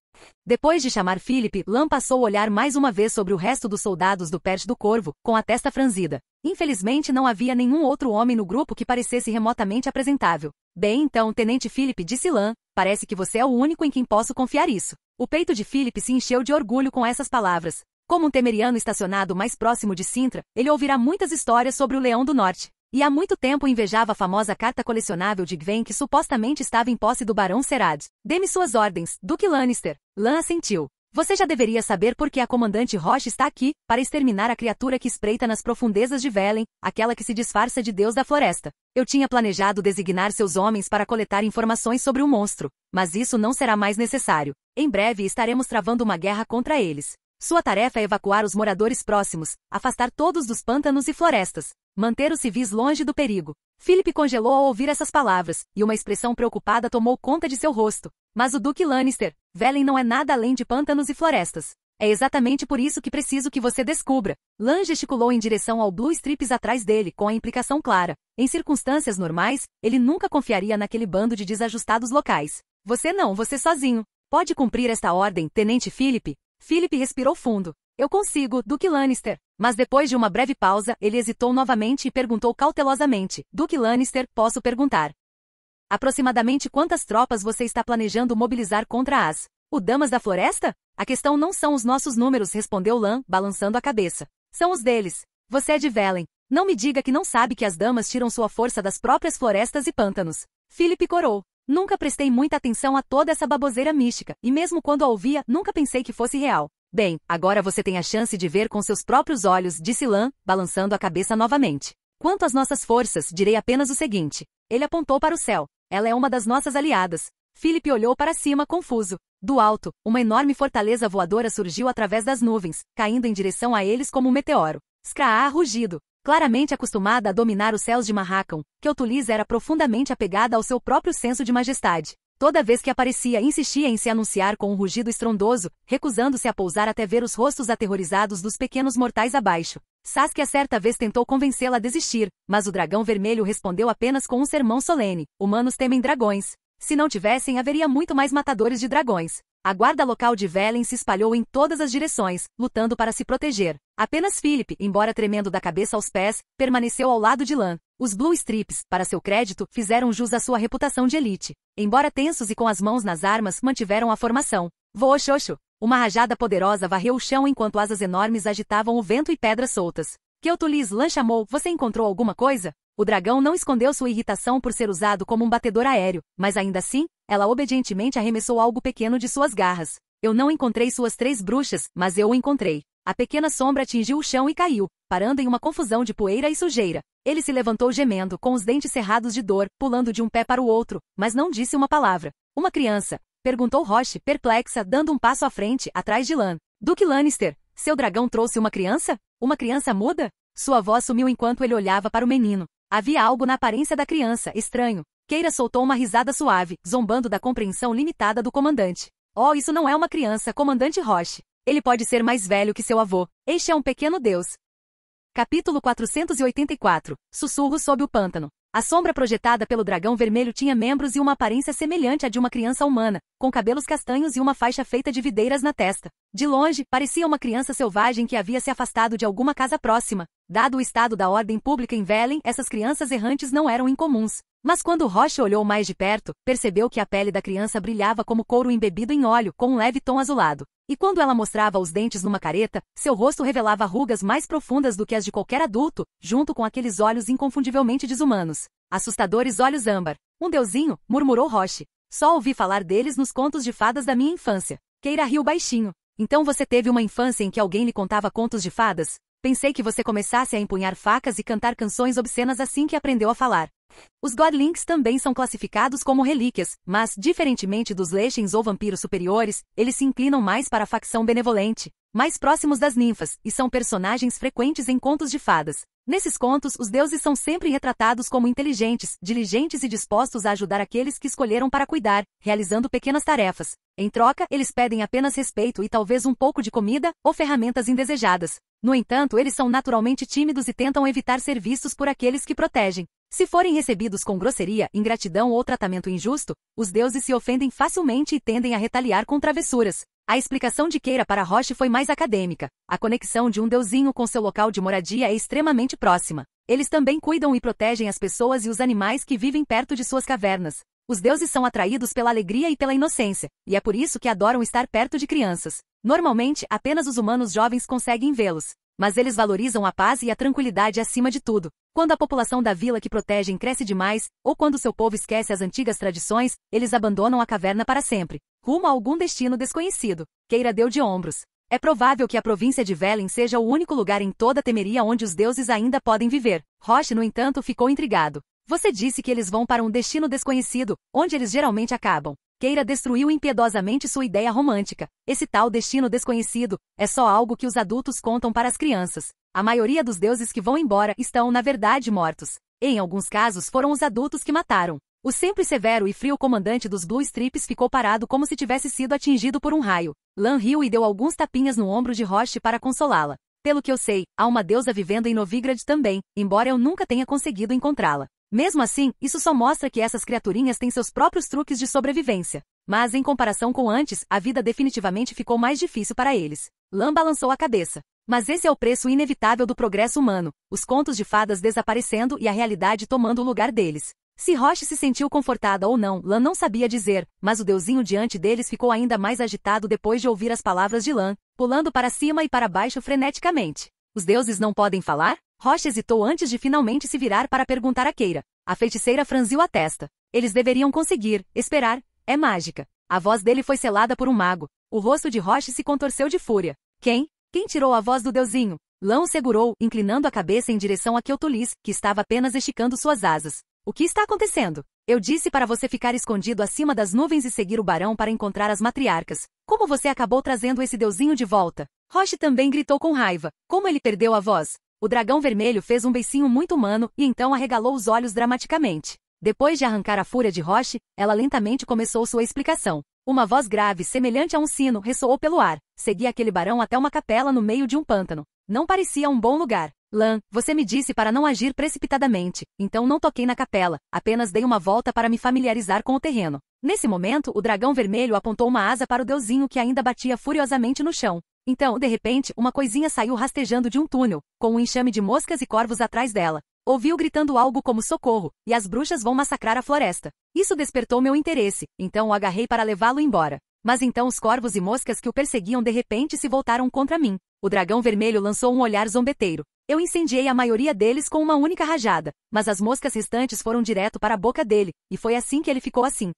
Speaker 1: Depois de chamar Philip, Lan passou a olhar mais uma vez sobre o resto dos soldados do Perto do Corvo, com a testa franzida. Infelizmente não havia nenhum outro homem no grupo que parecesse remotamente apresentável. Bem então, Tenente Philip, disse Lan, parece que você é o único em quem posso confiar isso. O peito de Philip se encheu de orgulho com essas palavras. Como um temeriano estacionado mais próximo de Sintra, ele ouvirá muitas histórias sobre o Leão do Norte. E há muito tempo invejava a famosa carta colecionável de Gwen que supostamente estava em posse do Barão Serad. Dê-me suas ordens, Duque Lannister. Lan assentiu. Você já deveria saber por que a comandante Roche está aqui, para exterminar a criatura que espreita nas profundezas de Velen, aquela que se disfarça de Deus da Floresta. Eu tinha planejado designar seus homens para coletar informações sobre o monstro, mas isso não será mais necessário. Em breve estaremos travando uma guerra contra eles. Sua tarefa é evacuar os moradores próximos, afastar todos dos pântanos e florestas, manter os civis longe do perigo. Philip congelou ao ouvir essas palavras, e uma expressão preocupada tomou conta de seu rosto. Mas o Duque Lannister, Velen não é nada além de pântanos e florestas. É exatamente por isso que preciso que você descubra. Lan gesticulou em direção ao Blue Strips atrás dele, com a implicação clara. Em circunstâncias normais, ele nunca confiaria naquele bando de desajustados locais. Você sozinho. Pode cumprir esta ordem, Tenente Philip? Philip respirou fundo. Eu consigo, Duque Lannister. Mas depois de uma breve pausa, ele hesitou novamente e perguntou cautelosamente. Duque Lannister, posso perguntar? Aproximadamente quantas tropas você está planejando mobilizar contra as Damas da Floresta? A questão não são os nossos números, respondeu Lan, balançando a cabeça. São os deles. Você é de Velen. Não me diga que não sabe que as damas tiram sua força das próprias florestas e pântanos. Philip corou. Nunca prestei muita atenção a toda essa baboseira mística, e mesmo quando a ouvia, nunca pensei que fosse real. Bem, agora você tem a chance de ver com seus próprios olhos, disse Lan, balançando a cabeça novamente. Quanto às nossas forças, direi apenas o seguinte. Ele apontou para o céu. Ela é uma das nossas aliadas. Philip olhou para cima, confuso. Do alto, uma enorme fortaleza voadora surgiu através das nuvens, caindo em direção a eles como um meteoro. Skraa rugido. Claramente acostumada a dominar os céus de Marrakon, Keltulis era profundamente apegada ao seu próprio senso de majestade. Toda vez que aparecia, insistia em se anunciar com um rugido estrondoso, recusando-se a pousar até ver os rostos aterrorizados dos pequenos mortais abaixo. Saskia certa vez tentou convencê-la a desistir, mas o dragão vermelho respondeu apenas com um sermão solene. Humanos temem dragões. Se não tivessem, haveria muito mais matadores de dragões. A guarda local de Velen se espalhou em todas as direções, lutando para se proteger. Apenas Philip, embora tremendo da cabeça aos pés, permaneceu ao lado de Lan. Os Blue Strips, para seu crédito, fizeram jus à sua reputação de elite. Embora tensos e com as mãos nas armas, mantiveram a formação. Voou xoxo. Uma rajada poderosa varreu o chão enquanto asas enormes agitavam o vento e pedras soltas. Queutulis, Lan chamou, você encontrou alguma coisa? O dragão não escondeu sua irritação por ser usado como um batedor aéreo, mas ainda assim, ela obedientemente arremessou algo pequeno de suas garras. Eu não encontrei suas 3 bruxas, mas eu o encontrei. A pequena sombra atingiu o chão e caiu, parando em uma confusão de poeira e sujeira. Ele se levantou gemendo, com os dentes cerrados de dor, pulando de um pé para o outro, mas não disse uma palavra. Uma criança? Perguntou Roche, perplexa, dando um passo à frente, atrás de Lan. Duque Lannister, seu dragão trouxe uma criança? Uma criança muda? Sua voz sumiu enquanto ele olhava para o menino. Havia algo na aparência da criança, estranho. Keira soltou uma risada suave, zombando da compreensão limitada do comandante. Oh, isso não é uma criança, comandante Roche. Ele pode ser mais velho que seu avô. Este é um pequeno deus. Capítulo 484. Sussurros sob o pântano. A sombra projetada pelo dragão vermelho tinha membros e uma aparência semelhante à de uma criança humana, com cabelos castanhos e uma faixa feita de videiras na testa. De longe, parecia uma criança selvagem que havia se afastado de alguma casa próxima. Dado o estado da ordem pública em Velen, essas crianças errantes não eram incomuns. Mas quando Roche olhou mais de perto, percebeu que a pele da criança brilhava como couro embebido em óleo, com um leve tom azulado. E quando ela mostrava os dentes numa careta, seu rosto revelava rugas mais profundas do que as de qualquer adulto, junto com aqueles olhos inconfundivelmente desumanos. Assustadores olhos âmbar. Um deusinho, murmurou Roche. Só ouvi falar deles nos contos de fadas da minha infância. Keira riu baixinho. Então você teve uma infância em que alguém lhe contava contos de fadas? Pensei que você começasse a empunhar facas e cantar canções obscenas assim que aprendeu a falar. Os Godlings também são classificados como relíquias, mas, diferentemente dos Lechens ou vampiros superiores, eles se inclinam mais para a facção benevolente, mais próximos das ninfas, e são personagens frequentes em contos de fadas. Nesses contos, os deuses são sempre retratados como inteligentes, diligentes e dispostos a ajudar aqueles que escolheram para cuidar, realizando pequenas tarefas. Em troca, eles pedem apenas respeito e talvez um pouco de comida, ou ferramentas indesejadas. No entanto, eles são naturalmente tímidos e tentam evitar ser vistos por aqueles que protegem. Se forem recebidos com grosseria, ingratidão ou tratamento injusto, os deuses se ofendem facilmente e tendem a retaliar com travessuras. A explicação de Keira para Roche foi mais acadêmica. A conexão de um deusinho com seu local de moradia é extremamente próxima. Eles também cuidam e protegem as pessoas e os animais que vivem perto de suas cavernas. Os deuses são atraídos pela alegria e pela inocência, e é por isso que adoram estar perto de crianças. Normalmente, apenas os humanos jovens conseguem vê-los. Mas eles valorizam a paz e a tranquilidade acima de tudo. Quando a população da vila que protegem cresce demais, ou quando seu povo esquece as antigas tradições, eles abandonam a caverna para sempre, rumo a algum destino desconhecido. Keira deu de ombros. É provável que a província de Velen seja o único lugar em toda a Temeria onde os deuses ainda podem viver. Roche, no entanto, ficou intrigado. Você disse que eles vão para um destino desconhecido, onde eles geralmente acabam. Keira destruiu impiedosamente sua ideia romântica. Esse tal destino desconhecido é só algo que os adultos contam para as crianças. A maioria dos deuses que vão embora estão, na verdade, mortos. Em alguns casos foram os adultos que mataram. O sempre severo e frio comandante dos Blue Strips ficou parado como se tivesse sido atingido por um raio. Lan riu e deu alguns tapinhas no ombro de Roche para consolá-la. Pelo que eu sei, há uma deusa vivendo em Novigrad também, embora eu nunca tenha conseguido encontrá-la. Mesmo assim, isso só mostra que essas criaturinhas têm seus próprios truques de sobrevivência. Mas, em comparação com antes, a vida definitivamente ficou mais difícil para eles. Lan balançou a cabeça. Mas esse é o preço inevitável do progresso humano, os contos de fadas desaparecendo e a realidade tomando o lugar deles. Se Roche se sentiu confortada ou não, Lan não sabia dizer, mas o deusinho diante deles ficou ainda mais agitado depois de ouvir as palavras de Lan, pulando para cima e para baixo freneticamente. Os deuses não podem falar? Roche hesitou antes de finalmente se virar para perguntar a Keira. A feiticeira franziu a testa. Eles deveriam conseguir, esperar. É mágica. A voz dele foi selada por um mago. O rosto de Roche se contorceu de fúria. Quem? Quem tirou a voz do deusinho? Lan o segurou, inclinando a cabeça em direção a Queutulis, que estava apenas esticando suas asas. O que está acontecendo? Eu disse para você ficar escondido acima das nuvens e seguir o barão para encontrar as matriarcas. Como você acabou trazendo esse deusinho de volta? Roche também gritou com raiva. Como ele perdeu a voz? O dragão vermelho fez um beicinho muito humano e então arregalou os olhos dramaticamente. Depois de arrancar a fúria de Roche, ela lentamente começou sua explicação. Uma voz grave, semelhante a um sino, ressoou pelo ar. Seguia aquele barão até uma capela no meio de um pântano. Não parecia um bom lugar. Lan, você me disse para não agir precipitadamente, então não toquei na capela, apenas dei uma volta para me familiarizar com o terreno. Nesse momento, o dragão vermelho apontou uma asa para o deusinho que ainda batia furiosamente no chão. Então, de repente, uma coisinha saiu rastejando de um túnel, com um enxame de moscas e corvos atrás dela. Ouviu gritando algo como socorro, e as bruxas vão massacrar a floresta. Isso despertou meu interesse, então o agarrei para levá-lo embora. Mas então os corvos e moscas que o perseguiam de repente se voltaram contra mim. O dragão vermelho lançou um olhar zombeteiro. Eu incendiei a maioria deles com uma única rajada, mas as moscas restantes foram direto para a boca dele, e foi assim que ele ficou assim.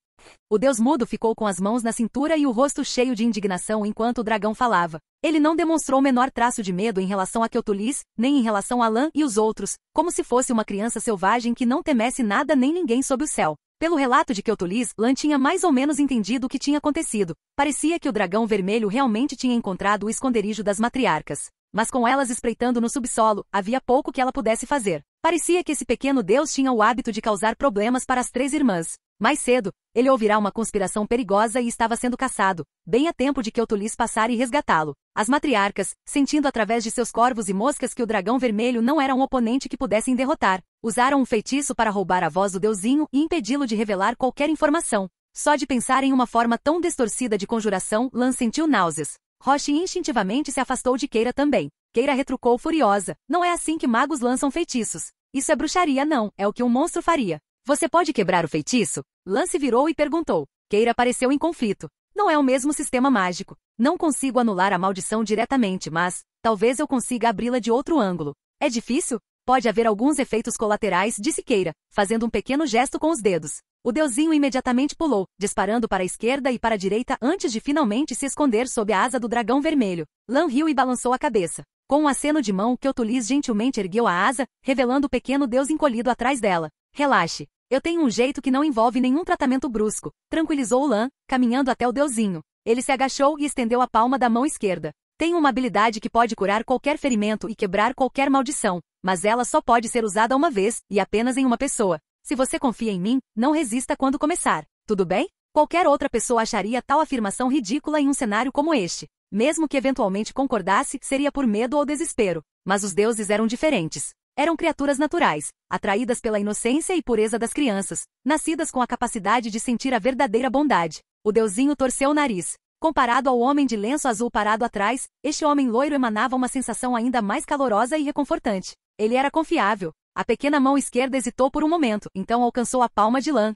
Speaker 1: O deus mudo ficou com as mãos na cintura e o rosto cheio de indignação enquanto o dragão falava. Ele não demonstrou o menor traço de medo em relação a Kyotulis, nem em relação a Lan e os outros, como se fosse uma criança selvagem que não temesse nada nem ninguém sob o céu. Pelo relato de Kyotulis, Lan tinha mais ou menos entendido o que tinha acontecido. Parecia que o dragão vermelho realmente tinha encontrado o esconderijo das matriarcas. Mas com elas espreitando no subsolo, havia pouco que ela pudesse fazer. Parecia que esse pequeno deus tinha o hábito de causar problemas para as 3 irmãs. Mais cedo, ele ouvirá uma conspiração perigosa e estava sendo caçado, bem a tempo de Kyotulis passar e resgatá-lo. As matriarcas, sentindo através de seus corvos e moscas que o dragão vermelho não era um oponente que pudessem derrotar, usaram um feitiço para roubar a voz do deusinho e impedi-lo de revelar qualquer informação. Só de pensar em uma forma tão distorcida de conjuração, Lan sentiu náuseas. Roche instintivamente se afastou de Keira também. Keira retrucou furiosa. Não é assim que magos lançam feitiços. Isso é bruxaria não, é o que um monstro faria. Você pode quebrar o feitiço? Lan se virou e perguntou. Keira pareceu em conflito. Não é o mesmo sistema mágico. Não consigo anular a maldição diretamente, mas talvez eu consiga abri-la de outro ângulo. É difícil? Pode haver alguns efeitos colaterais, disse Keira, fazendo um pequeno gesto com os dedos. O deusinho imediatamente pulou, disparando para a esquerda e para a direita antes de finalmente se esconder sob a asa do dragão vermelho. Lan riu e balançou a cabeça. Com um aceno de mão, Kyotulis gentilmente ergueu a asa, revelando o pequeno deus encolhido atrás dela. Relaxe. Eu tenho um jeito que não envolve nenhum tratamento brusco, tranquilizou Lan, caminhando até o deusinho. Ele se agachou e estendeu a palma da mão esquerda. Tenho uma habilidade que pode curar qualquer ferimento e quebrar qualquer maldição, mas ela só pode ser usada uma vez, e apenas em uma pessoa. Se você confia em mim, não resista quando começar. Tudo bem? Qualquer outra pessoa acharia tal afirmação ridícula em um cenário como este. Mesmo que eventualmente concordasse, seria por medo ou desespero. Mas os deuses eram diferentes. Eram criaturas naturais, atraídas pela inocência e pureza das crianças, nascidas com a capacidade de sentir a verdadeira bondade. O deusinho torceu o nariz. Comparado ao homem de lenço azul parado atrás, este homem loiro emanava uma sensação ainda mais calorosa e reconfortante. Ele era confiável. A pequena mão esquerda hesitou por um momento, então alcançou a palma de Lan.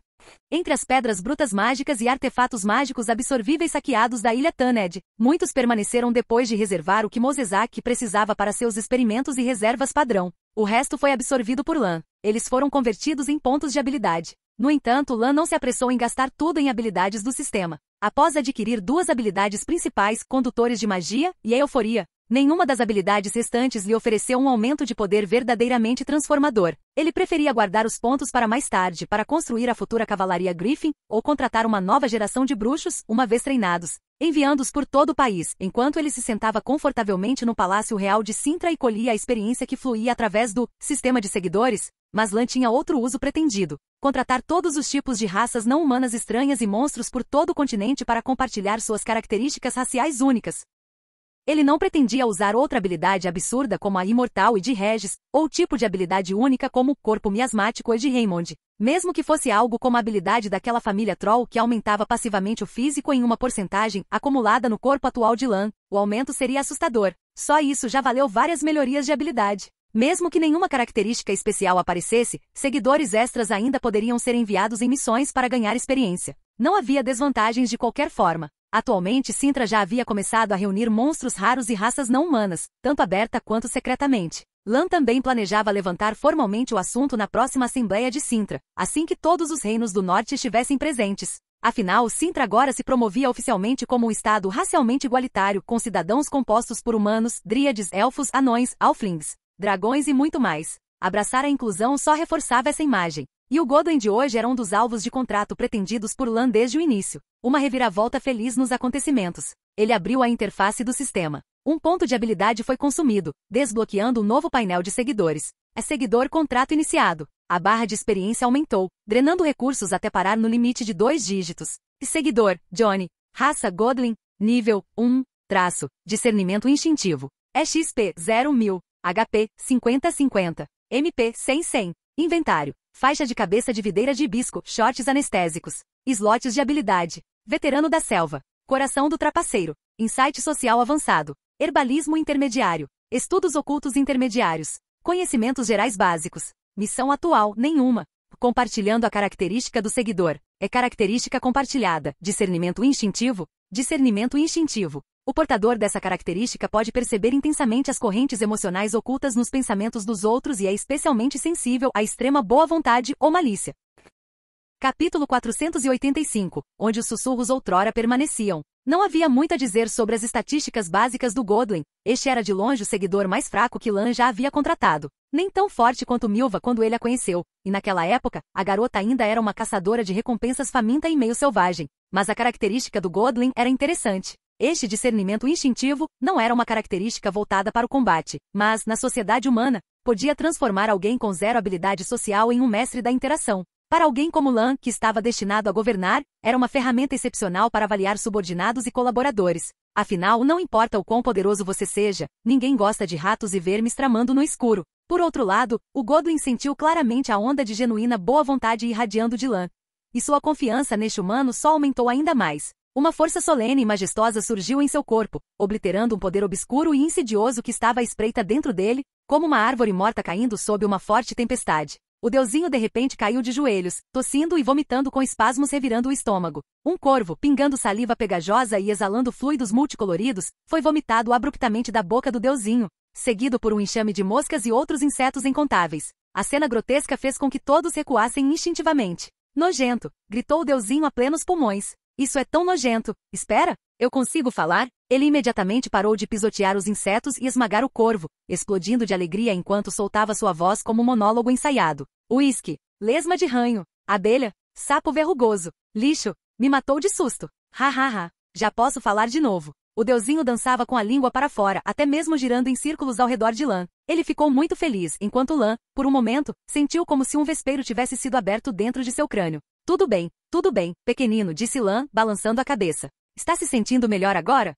Speaker 1: Entre as pedras brutas mágicas e artefatos mágicos absorvíveis saqueados da ilha Tanned, muitos permaneceram depois de reservar o que Mosezak precisava para seus experimentos e reservas padrão. O resto foi absorvido por Lan. Eles foram convertidos em pontos de habilidade. No entanto, Lan não se apressou em gastar tudo em habilidades do sistema. Após adquirir 2 habilidades principais, condutores de magia e euforia, nenhuma das habilidades restantes lhe ofereceu um aumento de poder verdadeiramente transformador. Ele preferia guardar os pontos para mais tarde para construir a futura cavalaria Griffin ou contratar uma nova geração de bruxos, uma vez treinados, enviando-os por todo o país, enquanto ele se sentava confortavelmente no Palácio Real de Sintra e colhia a experiência que fluía através do sistema de seguidores. Mas Lan tinha outro uso pretendido. Contratar todos os tipos de raças não humanas estranhas e monstros por todo o continente para compartilhar suas características raciais únicas. Ele não pretendia usar outra habilidade absurda como a Imortal e de Regis, ou tipo de habilidade única como o Corpo Miasmático e de Raymond. Mesmo que fosse algo como a habilidade daquela família Troll que aumentava passivamente o físico em uma porcentagem acumulada no corpo atual de Lan, o aumento seria assustador. Só isso já valeu várias melhorias de habilidade. Mesmo que nenhuma característica especial aparecesse, seguidores extras ainda poderiam ser enviados em missões para ganhar experiência. Não havia desvantagens de qualquer forma. Atualmente Sintra já havia começado a reunir monstros raros e raças não humanas, tanto aberta quanto secretamente. Lan também planejava levantar formalmente o assunto na próxima Assembleia de Sintra, assim que todos os reinos do norte estivessem presentes. Afinal, Sintra agora se promovia oficialmente como um estado racialmente igualitário, com cidadãos compostos por humanos, dríades, elfos, anões, halflings, dragões e muito mais. Abraçar a inclusão só reforçava essa imagem. E o Godwin de hoje era um dos alvos de contrato pretendidos por Lan desde o início. Uma reviravolta feliz nos acontecimentos. Ele abriu a interface do sistema. Um ponto de habilidade foi consumido, desbloqueando um novo painel de seguidores. É seguidor contrato iniciado. A barra de experiência aumentou, drenando recursos até parar no limite de 2 dígitos. E seguidor, Johnny. Raça Godwin. Nível 1. Traço. Discernimento instintivo. XP 0.000. HP 50-50. MP 100-100. Inventário. Faixa de cabeça de videira de hibisco, shorts anestésicos. Slots de habilidade. Veterano da selva. Coração do trapaceiro. Insight social avançado. Herbalismo intermediário. Estudos ocultos intermediários. Conhecimentos gerais básicos. Missão atual, nenhuma. Compartilhando a característica do seguidor. É característica compartilhada. Discernimento instintivo. Discernimento instintivo. O portador dessa característica pode perceber intensamente as correntes emocionais ocultas nos pensamentos dos outros e é especialmente sensível à extrema boa vontade ou malícia. Capítulo 485, onde os sussurros outrora permaneciam. Não havia muito a dizer sobre as estatísticas básicas do Godwin. Este era de longe o seguidor mais fraco que Lan já havia contratado. Nem tão forte quanto Milva quando ele a conheceu, e naquela época, a garota ainda era uma caçadora de recompensas faminta e meio selvagem. Mas a característica do Godwin era interessante. Este discernimento instintivo não era uma característica voltada para o combate, mas, na sociedade humana, podia transformar alguém com zero habilidade social em um mestre da interação. Para alguém como Lan, que estava destinado a governar, era uma ferramenta excepcional para avaliar subordinados e colaboradores. Afinal, não importa o quão poderoso você seja, ninguém gosta de ratos e vermes tramando no escuro. Por outro lado, o Godwin sentiu claramente a onda de genuína boa vontade irradiando de Lan. E sua confiança neste humano só aumentou ainda mais. Uma força solene e majestosa surgiu em seu corpo, obliterando um poder obscuro e insidioso que estava à espreita dentro dele, como uma árvore morta caindo sob uma forte tempestade. O deusinho de repente caiu de joelhos, tossindo e vomitando com espasmos revirando o estômago. Um corvo, pingando saliva pegajosa e exalando fluidos multicoloridos, foi vomitado abruptamente da boca do deusinho, seguido por um enxame de moscas e outros insetos incontáveis. A cena grotesca fez com que todos recuassem instintivamente. Nojento! Gritou o deusinho a plenos pulmões. Isso é tão nojento. Espera, eu consigo falar? Ele imediatamente parou de pisotear os insetos e esmagar o corvo, explodindo de alegria enquanto soltava sua voz como um monólogo ensaiado. Uísque, lesma de ranho, abelha, sapo verrugoso, lixo, me matou de susto. Ha ha ha, já posso falar de novo. O deusinho dançava com a língua para fora, até mesmo girando em círculos ao redor de Lan. Ele ficou muito feliz, enquanto Lan, por um momento, sentiu como se um vespeiro tivesse sido aberto dentro de seu crânio. Tudo bem, pequenino, disse Lan, balançando a cabeça. Está se sentindo melhor agora?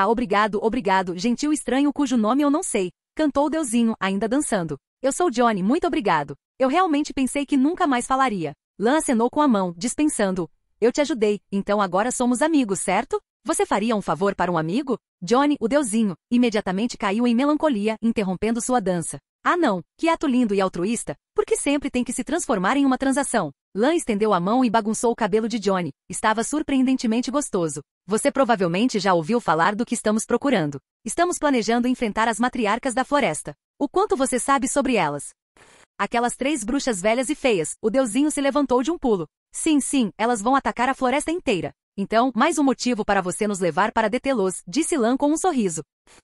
Speaker 1: Obrigado, gentil estranho cujo nome eu não sei. Cantou o deusinho, ainda dançando. Eu sou Johnny, muito obrigado. Eu realmente pensei que nunca mais falaria. Lan acenou com a mão, dispensando. Eu te ajudei, então agora somos amigos, certo? Você faria um favor para um amigo? Johnny, o deusinho, imediatamente caiu em melancolia, interrompendo sua dança. Ah não, que ato lindo e altruísta, porque sempre tem que se transformar em uma transação. Lan estendeu a mão e bagunçou o cabelo de Johnny. Estava surpreendentemente gostoso. Você provavelmente já ouviu falar do que estamos procurando. Estamos planejando enfrentar as matriarcas da floresta. O quanto você sabe sobre elas? Aquelas 3 bruxas velhas e feias. O deusinho se levantou de um pulo. Sim, elas vão atacar a floresta inteira. Então, mais um motivo para você nos levar para detê-los, disse Lan com um sorriso.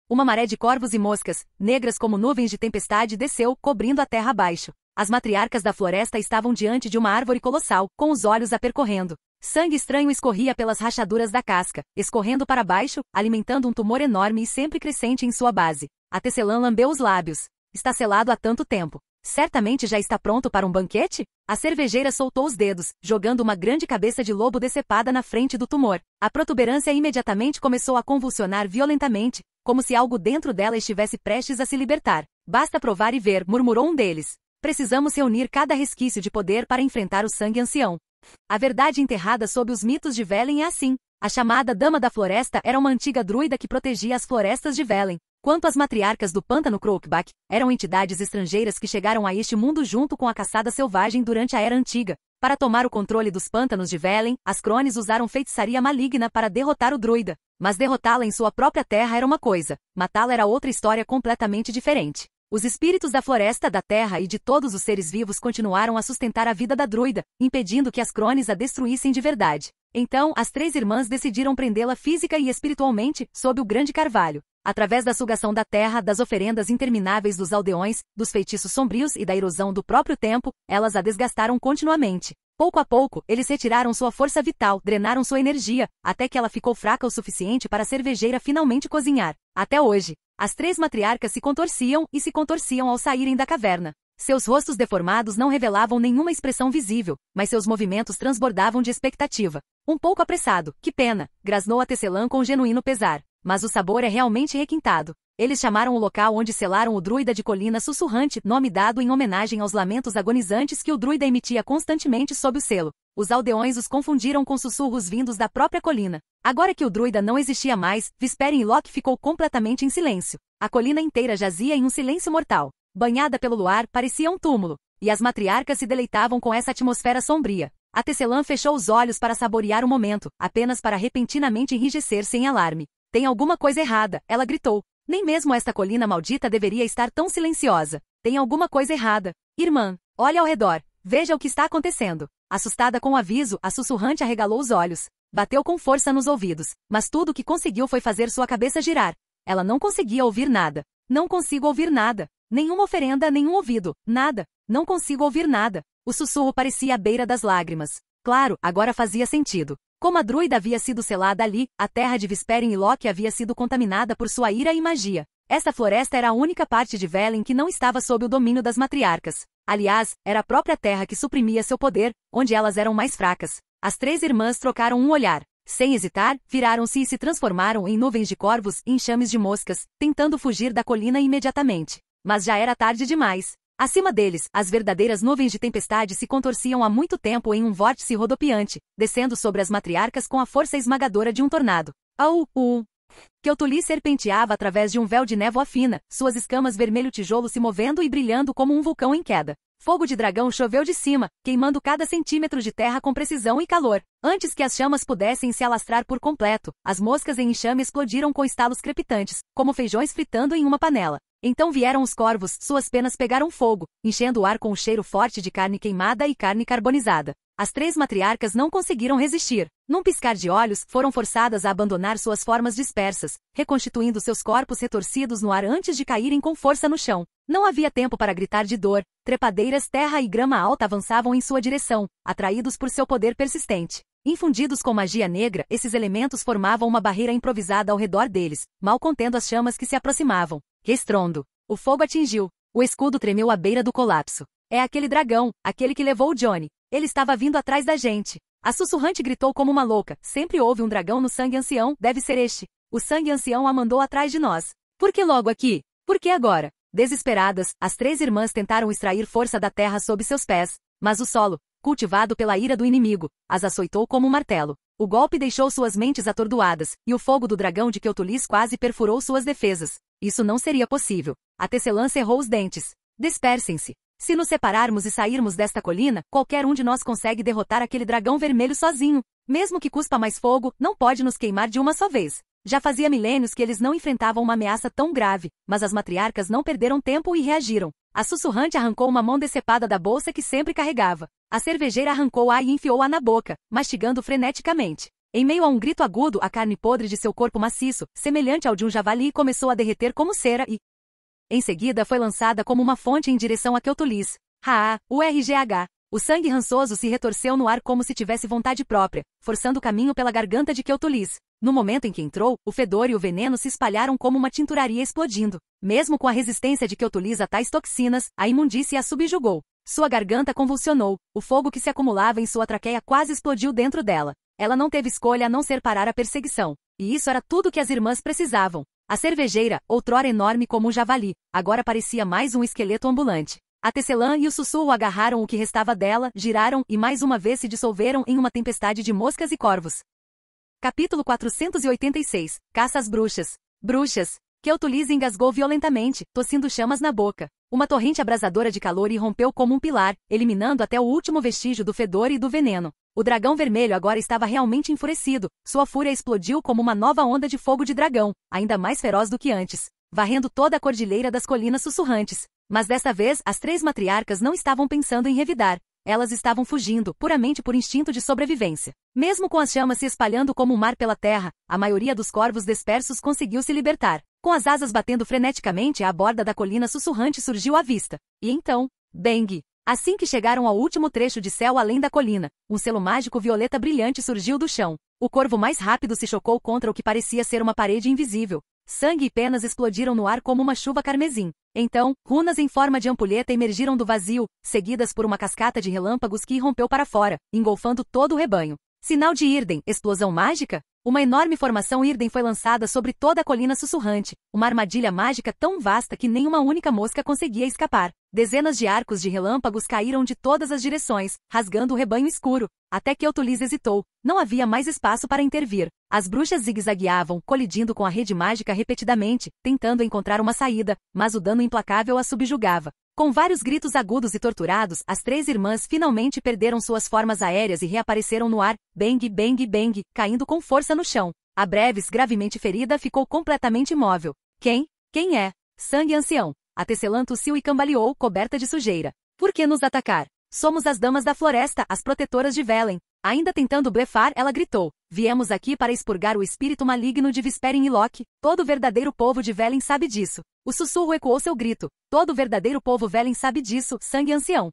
Speaker 1: Uma maré de corvos e moscas, negras como nuvens de tempestade, desceu, cobrindo a terra abaixo. As matriarcas da floresta estavam diante de uma árvore colossal, com os olhos a percorrendo. Sangue estranho escorria pelas rachaduras da casca, escorrendo para baixo, alimentando um tumor enorme e sempre crescente em sua base. A tecelã lambeu os lábios. Está selado há tanto tempo. Certamente já está pronto para um banquete? A cervejeira soltou os dedos, jogando uma grande cabeça de lobo decepada na frente do tumor. A protuberância imediatamente começou a convulsionar violentamente, como se algo dentro dela estivesse prestes a se libertar. Basta provar e ver, murmurou um deles. Precisamos reunir cada resquício de poder para enfrentar o sangue ancião. A verdade enterrada sob os mitos de Velen é assim. A chamada Dama da Floresta era uma antiga druida que protegia as florestas de Velen. Quanto às matriarcas do pântano Croakback, eram entidades estrangeiras que chegaram a este mundo junto com a caçada selvagem durante a Era Antiga. Para tomar o controle dos pântanos de Velen, as Crones usaram feitiçaria maligna para derrotar o druida. Mas derrotá-la em sua própria terra era uma coisa, matá-la era outra história completamente diferente. Os espíritos da floresta, da terra e de todos os seres vivos continuaram a sustentar a vida da druida, impedindo que as Crones a destruíssem de verdade. Então, as 3 irmãs decidiram prendê-la física e espiritualmente, sob o grande carvalho. Através da sugação da terra, das oferendas intermináveis dos aldeões, dos feitiços sombrios e da erosão do próprio tempo, elas a desgastaram continuamente. Pouco a pouco, eles retiraram sua força vital, drenaram sua energia, até que ela ficou fraca o suficiente para a cervejeira finalmente cozinhar. Até hoje, as 3 matriarcas se contorciam ao saírem da caverna. Seus rostos deformados não revelavam nenhuma expressão visível, mas seus movimentos transbordavam de expectativa. Um pouco apressado, que pena, grasnou a tecelã com genuíno pesar. mas o sabor é realmente requintado. Eles chamaram o local onde selaram o druida de Colina Sussurrante, nome dado em homenagem aos lamentos agonizantes que o druida emitia constantemente sob o selo. Os aldeões os confundiram com sussurros vindos da própria colina. Agora que o druida não existia mais, Vesperen e Locke ficou completamente em silêncio. A colina inteira jazia em um silêncio mortal. Banhada pelo luar, parecia um túmulo, e as matriarcas se deleitavam com essa atmosfera sombria. A tecelã fechou os olhos para saborear o momento, apenas para repentinamente enrijecer sem alarme. Tem alguma coisa errada, ela gritou. Nem mesmo esta colina maldita deveria estar tão silenciosa. Tem alguma coisa errada. Irmã, olha ao redor. Veja o que está acontecendo. Assustada com o aviso, a sussurrante arregalou os olhos. Bateu com força nos ouvidos, mas tudo o que conseguiu foi fazer sua cabeça girar. Ela não conseguia ouvir nada. Não consigo ouvir nada. Nenhuma oferenda, nenhum ouvido. Nada. Não consigo ouvir nada. O sussurro parecia à beira das lágrimas. Claro, agora fazia sentido. Como a druida havia sido selada ali, a terra de Vesperen e Locke havia sido contaminada por sua ira e magia. Esta floresta era a única parte de Velen que não estava sob o domínio das matriarcas. Aliás, era a própria terra que suprimia seu poder, onde elas eram mais fracas. As três irmãs trocaram um olhar. Sem hesitar, viraram-se e se transformaram em nuvens de corvos e enxames de moscas, tentando fugir da colina imediatamente. Mas já era tarde demais. Acima deles, as verdadeiras nuvens de tempestade se contorciam há muito tempo em um vórtice rodopiante, descendo sobre as matriarcas com a força esmagadora de um tornado. Keotuli serpenteava através de um véu de névoa fina, suas escamas vermelho tijolo se movendo e brilhando como um vulcão em queda. Fogo de dragão choveu de cima, queimando cada centímetro de terra com precisão e calor. Antes que as chamas pudessem se alastrar por completo, as moscas em enxame explodiram com estalos crepitantes, como feijões fritando em uma panela. Então vieram os corvos, suas penas pegaram fogo, enchendo o ar com o cheiro forte de carne queimada e carne carbonizada. As três matriarcas não conseguiram resistir. Num piscar de olhos, foram forçadas a abandonar suas formas dispersas, reconstituindo seus corpos retorcidos no ar antes de caírem com força no chão. Não havia tempo para gritar de dor. Trepadeiras, terra e grama alta avançavam em sua direção, atraídos por seu poder persistente. Infundidos com magia negra, esses elementos formavam uma barreira improvisada ao redor deles, mal contendo as chamas que se aproximavam. Que estrondo! O fogo atingiu. O escudo tremeu à beira do colapso. É aquele dragão, aquele que levou o Johnny. Ele estava vindo atrás da gente. A sussurrante gritou como uma louca. Sempre houve um dragão no sangue ancião, deve ser este. O sangue ancião a mandou atrás de nós. Por que logo aqui? Por que agora? Desesperadas, as três irmãs tentaram extrair força da terra sob seus pés, mas o solo, cultivado pela ira do inimigo, as açoitou como um martelo. O golpe deixou suas mentes atordoadas, e o fogo do dragão de Keotulis quase perfurou suas defesas. Isso não seria possível. A tecelã cerrou os dentes. Dispersem-se. Se nos separarmos e sairmos desta colina, qualquer um de nós consegue derrotar aquele dragão vermelho sozinho. Mesmo que cuspa mais fogo, não pode nos queimar de uma só vez. Já fazia milênios que eles não enfrentavam uma ameaça tão grave, mas as matriarcas não perderam tempo e reagiram. A sussurrante arrancou uma mão decepada da bolsa que sempre carregava. A cervejeira arrancou-a e enfiou-a na boca, mastigando freneticamente. Em meio a um grito agudo, a carne podre de seu corpo maciço, semelhante ao de um javali, começou a derreter como cera e... Em seguida foi lançada como uma fonte em direção a Keotulis. URGH. O sangue rançoso se retorceu no ar como se tivesse vontade própria, forçando o caminho pela garganta de Keotulis. No momento em que entrou, o fedor e o veneno se espalharam como uma tinturaria explodindo. Mesmo com a resistência de Keotulis a tais toxinas, a imundície a subjugou. Sua garganta convulsionou. O fogo que se acumulava em sua traqueia quase explodiu dentro dela. Ela não teve escolha a não ser parar a perseguição. E isso era tudo que as irmãs precisavam. A cervejeira, outrora enorme como um javali, agora parecia mais um esqueleto ambulante. A tecelã e o sussurro agarraram o que restava dela, giraram e mais uma vez se dissolveram em uma tempestade de moscas e corvos. Capítulo 486. Caça às bruxas. Bruxas. Keotulis engasgou violentamente, tossindo chamas na boca. Uma torrente abrasadora de calor irrompeu como um pilar, eliminando até o último vestígio do fedor e do veneno. O dragão vermelho agora estava realmente enfurecido. Sua fúria explodiu como uma nova onda de fogo de dragão, ainda mais feroz do que antes, varrendo toda a cordilheira das colinas sussurrantes. Mas desta vez, as três matriarcas não estavam pensando em revidar. Elas estavam fugindo, puramente por instinto de sobrevivência. Mesmo com as chamas se espalhando como um mar pela terra, a maioria dos corvos dispersos conseguiu se libertar. Com as asas batendo freneticamente, a borda da colina sussurrante surgiu à vista. E então, bang! Assim que chegaram ao último trecho de céu além da colina, um selo mágico violeta brilhante surgiu do chão. O corvo mais rápido se chocou contra o que parecia ser uma parede invisível. Sangue e penas explodiram no ar como uma chuva carmesim. Então, runas em forma de ampulheta emergiram do vazio, seguidas por uma cascata de relâmpagos que irrompeu para fora, engolfando todo o rebanho. Sinal de Irden, explosão mágica? Uma enorme formação Irden foi lançada sobre toda a colina sussurrante, uma armadilha mágica tão vasta que nem uma única mosca conseguia escapar. Dezenas de arcos de relâmpagos caíram de todas as direções, rasgando o rebanho escuro, até que Eutulis hesitou. Não havia mais espaço para intervir. As bruxas zigue-zagueavam, colidindo com a rede mágica repetidamente, tentando encontrar uma saída, mas o dano implacável as subjugava. Com vários gritos agudos e torturados, as 3 irmãs finalmente perderam suas formas aéreas e reapareceram no ar, bang, bang, bang, caindo com força no chão. A Brevis, gravemente ferida, ficou completamente imóvel. Quem? Quem é? Sangue ancião. A tecelã tossiu e cambaleou, coberta de sujeira. Por que nos atacar? Somos as damas da floresta, as protetoras de Velen. Ainda tentando blefar, ela gritou. Viemos aqui para expurgar o espírito maligno de Vesperen e Loki. Todo o verdadeiro povo de Velen sabe disso. O sussurro ecoou seu grito. Todo o verdadeiro povo Velen sabe disso, sangue ancião.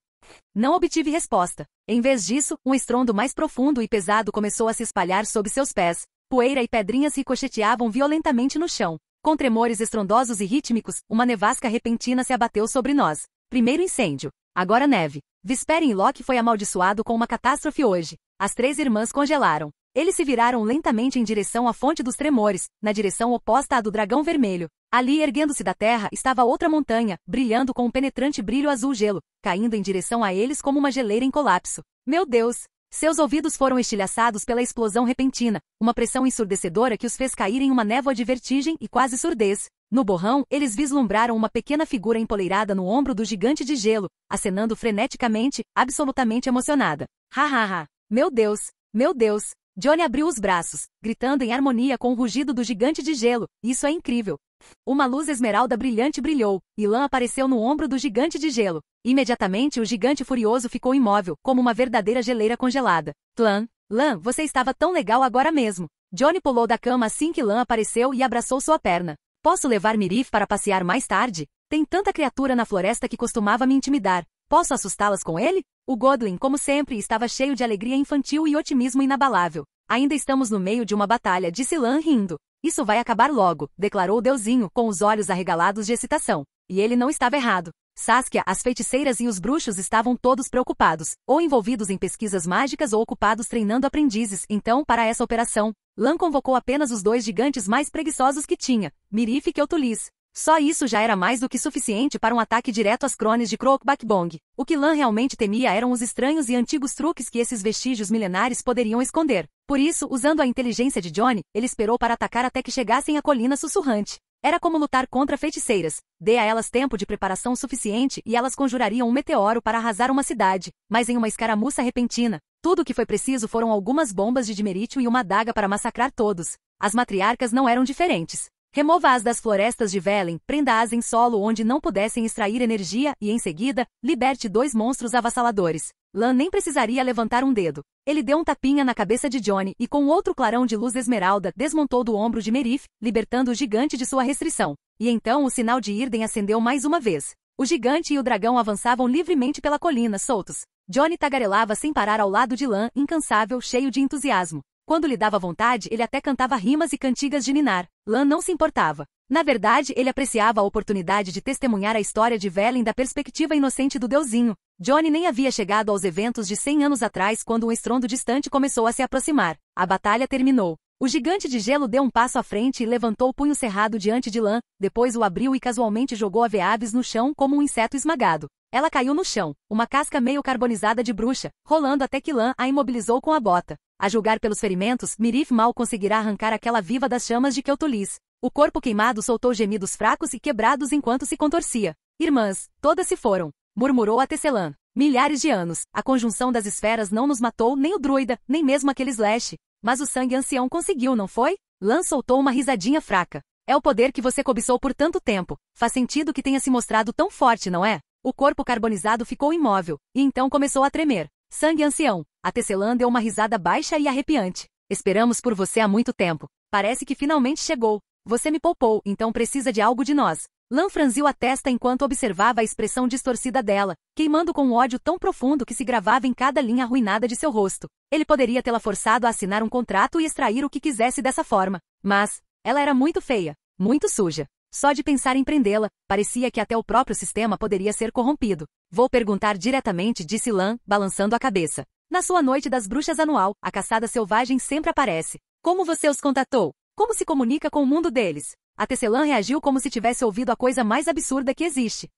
Speaker 1: Não obtive resposta. Em vez disso, um estrondo mais profundo e pesado começou a se espalhar sob seus pés. Poeira e pedrinhas ricocheteavam violentamente no chão. Com tremores estrondosos e rítmicos, uma nevasca repentina se abateu sobre nós. Primeiro incêndio. Agora neve. Vesperen e Loki foi amaldiçoado com uma catástrofe hoje. As 3 irmãs congelaram. Eles se viraram lentamente em direção à fonte dos tremores, na direção oposta à do dragão vermelho. Ali, erguendo-se da terra, estava outra montanha, brilhando com um penetrante brilho azul-gelo, caindo em direção a eles como uma geleira em colapso. Meu Deus! Seus ouvidos foram estilhaçados pela explosão repentina, uma pressão ensurdecedora que os fez cair em uma névoa de vertigem e quase surdez. No borrão, eles vislumbraram uma pequena figura empoleirada no ombro do gigante de gelo, acenando freneticamente, absolutamente emocionada. Ha ha ha! Meu Deus! Meu Deus! Johnny abriu os braços, gritando em harmonia com o rugido do gigante de gelo. Isso é incrível! Uma luz esmeralda brilhante brilhou, e Lan apareceu no ombro do gigante de gelo. Imediatamente o gigante furioso ficou imóvel, como uma verdadeira geleira congelada. Lan, você estava tão legal agora mesmo. Johnny pulou da cama assim que Lan apareceu e abraçou sua perna. Posso levar Mirif para passear mais tarde? Tem tanta criatura na floresta que costumava me intimidar. Posso assustá-las com ele? O Godwin, como sempre, estava cheio de alegria infantil e otimismo inabalável. Ainda estamos no meio de uma batalha, disse Lan rindo. Isso vai acabar logo, declarou o deusinho, com os olhos arregalados de excitação. E ele não estava errado. Saskia, as feiticeiras e os bruxos estavam todos preocupados, ou envolvidos em pesquisas mágicas ou ocupados treinando aprendizes. Então, para essa operação, Lan convocou apenas os 2 gigantes mais preguiçosos que tinha, Mirif e Eutulis. Só isso já era mais do que suficiente para um ataque direto às crones de Croakback-Bong. O que Lan realmente temia eram os estranhos e antigos truques que esses vestígios milenares poderiam esconder. Por isso, usando a inteligência de Johnny, ele esperou para atacar até que chegassem à colina sussurrante. Era como lutar contra feiticeiras. Dê a elas tempo de preparação suficiente e elas conjurariam um meteoro para arrasar uma cidade, mas em uma escaramuça repentina. Tudo o que foi preciso foram algumas bombas de dimerítio e uma adaga para massacrar todos. As matriarcas não eram diferentes. Remova-as das florestas de Velen, prenda-as em solo onde não pudessem extrair energia e, em seguida, liberte 2 monstros avassaladores. Lan nem precisaria levantar um dedo. Ele deu um tapinha na cabeça de Johnny e com outro clarão de luz esmeralda desmontou do ombro de Mirif, libertando o gigante de sua restrição. E então o sinal de Irden acendeu mais uma vez. O gigante e o dragão avançavam livremente pela colina, soltos. Johnny tagarelava sem parar ao lado de Lan, incansável, cheio de entusiasmo. Quando lhe dava vontade, ele até cantava rimas e cantigas de ninar. Lan não se importava. Na verdade, ele apreciava a oportunidade de testemunhar a história de Velen da perspectiva inocente do deusinho. Johnny nem havia chegado aos eventos de 100 anos atrás quando um estrondo distante começou a se aproximar. A batalha terminou. O gigante de gelo deu um passo à frente e levantou o punho cerrado diante de Lan, depois o abriu e casualmente jogou a Veabes no chão como um inseto esmagado. Ela caiu no chão, uma casca meio carbonizada de bruxa, rolando até que Lan a imobilizou com a bota. A julgar pelos ferimentos, Mirif mal conseguirá arrancar aquela viva das chamas de Eutulis. O corpo queimado soltou gemidos fracos e quebrados enquanto se contorcia. Irmãs, todas se foram, murmurou a tecelã. Milhares de anos, a conjunção das esferas não nos matou nem o druida, nem mesmo aquele Slash. Mas o sangue ancião conseguiu, não foi? Lan soltou uma risadinha fraca. É o poder que você cobiçou por tanto tempo. Faz sentido que tenha se mostrado tão forte, não é? O corpo carbonizado ficou imóvel, e então começou a tremer. Sangue ancião. A tecelã deu uma risada baixa e arrepiante. Esperamos por você há muito tempo. Parece que finalmente chegou. Você me poupou, então precisa de algo de nós. Lan franziu a testa enquanto observava a expressão distorcida dela, queimando com um ódio tão profundo que se gravava em cada linha arruinada de seu rosto. Ele poderia tê-la forçado a assinar um contrato e extrair o que quisesse dessa forma. Mas, ela era muito feia, muito suja. Só de pensar em prendê-la, parecia que até o próprio sistema poderia ser corrompido. Vou perguntar diretamente, disse Lan, balançando a cabeça. Na sua noite das bruxas anual, a caçada selvagem sempre aparece. Como você os contatou? Como se comunica com o mundo deles? A tecelã reagiu como se tivesse ouvido a coisa mais absurda que existe.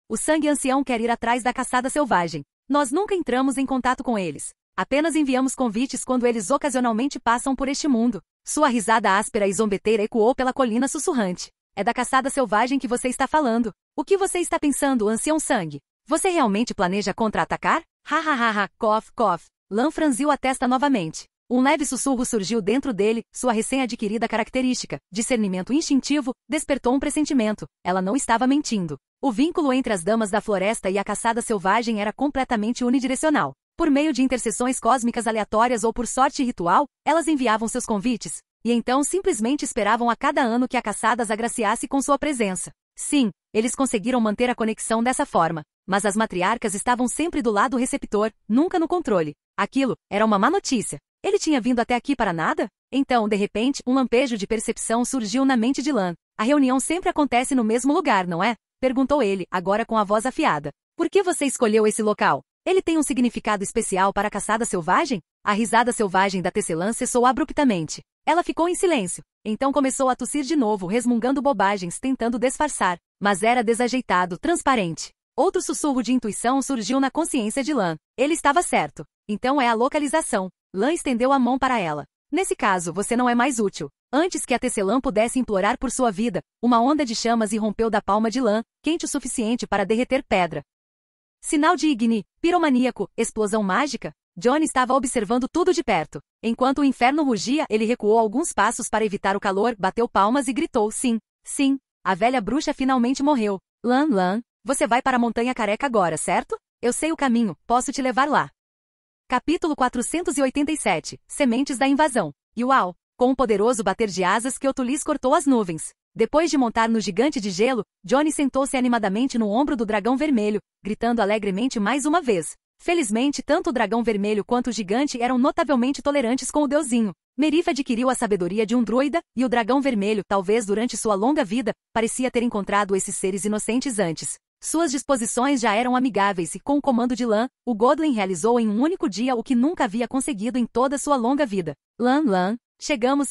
Speaker 1: O sangue ancião quer ir atrás da caçada selvagem. Nós nunca entramos em contato com eles. Apenas enviamos convites quando eles ocasionalmente passam por este mundo. Sua risada áspera e zombeteira ecoou pela colina sussurrante. É da caçada selvagem que você está falando. O que você está pensando, ancião sangue? Você realmente planeja contra-atacar? Cough, cough. Lan franziu a testa novamente. Um leve sussurro surgiu dentro dele, sua recém-adquirida característica, discernimento instintivo, despertou um pressentimento. Ela não estava mentindo. O vínculo entre as damas da floresta e a caçada selvagem era completamente unidirecional. Por meio de interseções cósmicas aleatórias ou por sorte ritual, elas enviavam seus convites, e então simplesmente esperavam a cada ano que a caçada as agraciasse com sua presença. Sim, eles conseguiram manter a conexão dessa forma, mas as matriarcas estavam sempre do lado receptor, nunca no controle. Aquilo era uma má notícia. Ele tinha vindo até aqui para nada? Então, de repente, um lampejo de percepção surgiu na mente de Lan. A reunião sempre acontece no mesmo lugar, não é? Perguntou ele, agora com a voz afiada. Por que você escolheu esse local? Ele tem um significado especial para a caçada selvagem? A risada selvagem da tecelã cessou abruptamente. Ela ficou em silêncio. Então começou a tossir de novo, resmungando bobagens, tentando disfarçar. Mas era desajeitado, transparente. Outro sussurro de intuição surgiu na consciência de Lan. Ele estava certo. Então é a localização. Lan estendeu a mão para ela. Nesse caso, você não é mais útil. Antes que a tecelã pudesse implorar por sua vida, uma onda de chamas irrompeu da palma de Lan, quente o suficiente para derreter pedra. Sinal de Igni, piromaníaco, explosão mágica? Johnny estava observando tudo de perto. Enquanto o inferno rugia, ele recuou alguns passos para evitar o calor, bateu palmas e gritou: sim, sim, a velha bruxa finalmente morreu. Lan, você vai para a Montanha Careca agora, certo? Eu sei o caminho, posso te levar lá. Capítulo 487, Sementes da Invasão. Uau! Com um poderoso bater de asas, Kyotulis cortou as nuvens. Depois de montar no gigante de gelo, Johnny sentou-se animadamente no ombro do dragão vermelho, gritando alegremente mais uma vez. Felizmente, tanto o dragão vermelho quanto o gigante eram notavelmente tolerantes com o deusinho. Merif adquiriu a sabedoria de um druida, e o dragão vermelho, talvez durante sua longa vida, parecia ter encontrado esses seres inocentes antes. Suas disposições já eram amigáveis e, com o comando de Lan, o Godlin realizou em um único dia o que nunca havia conseguido em toda sua longa vida. Lan, chegamos.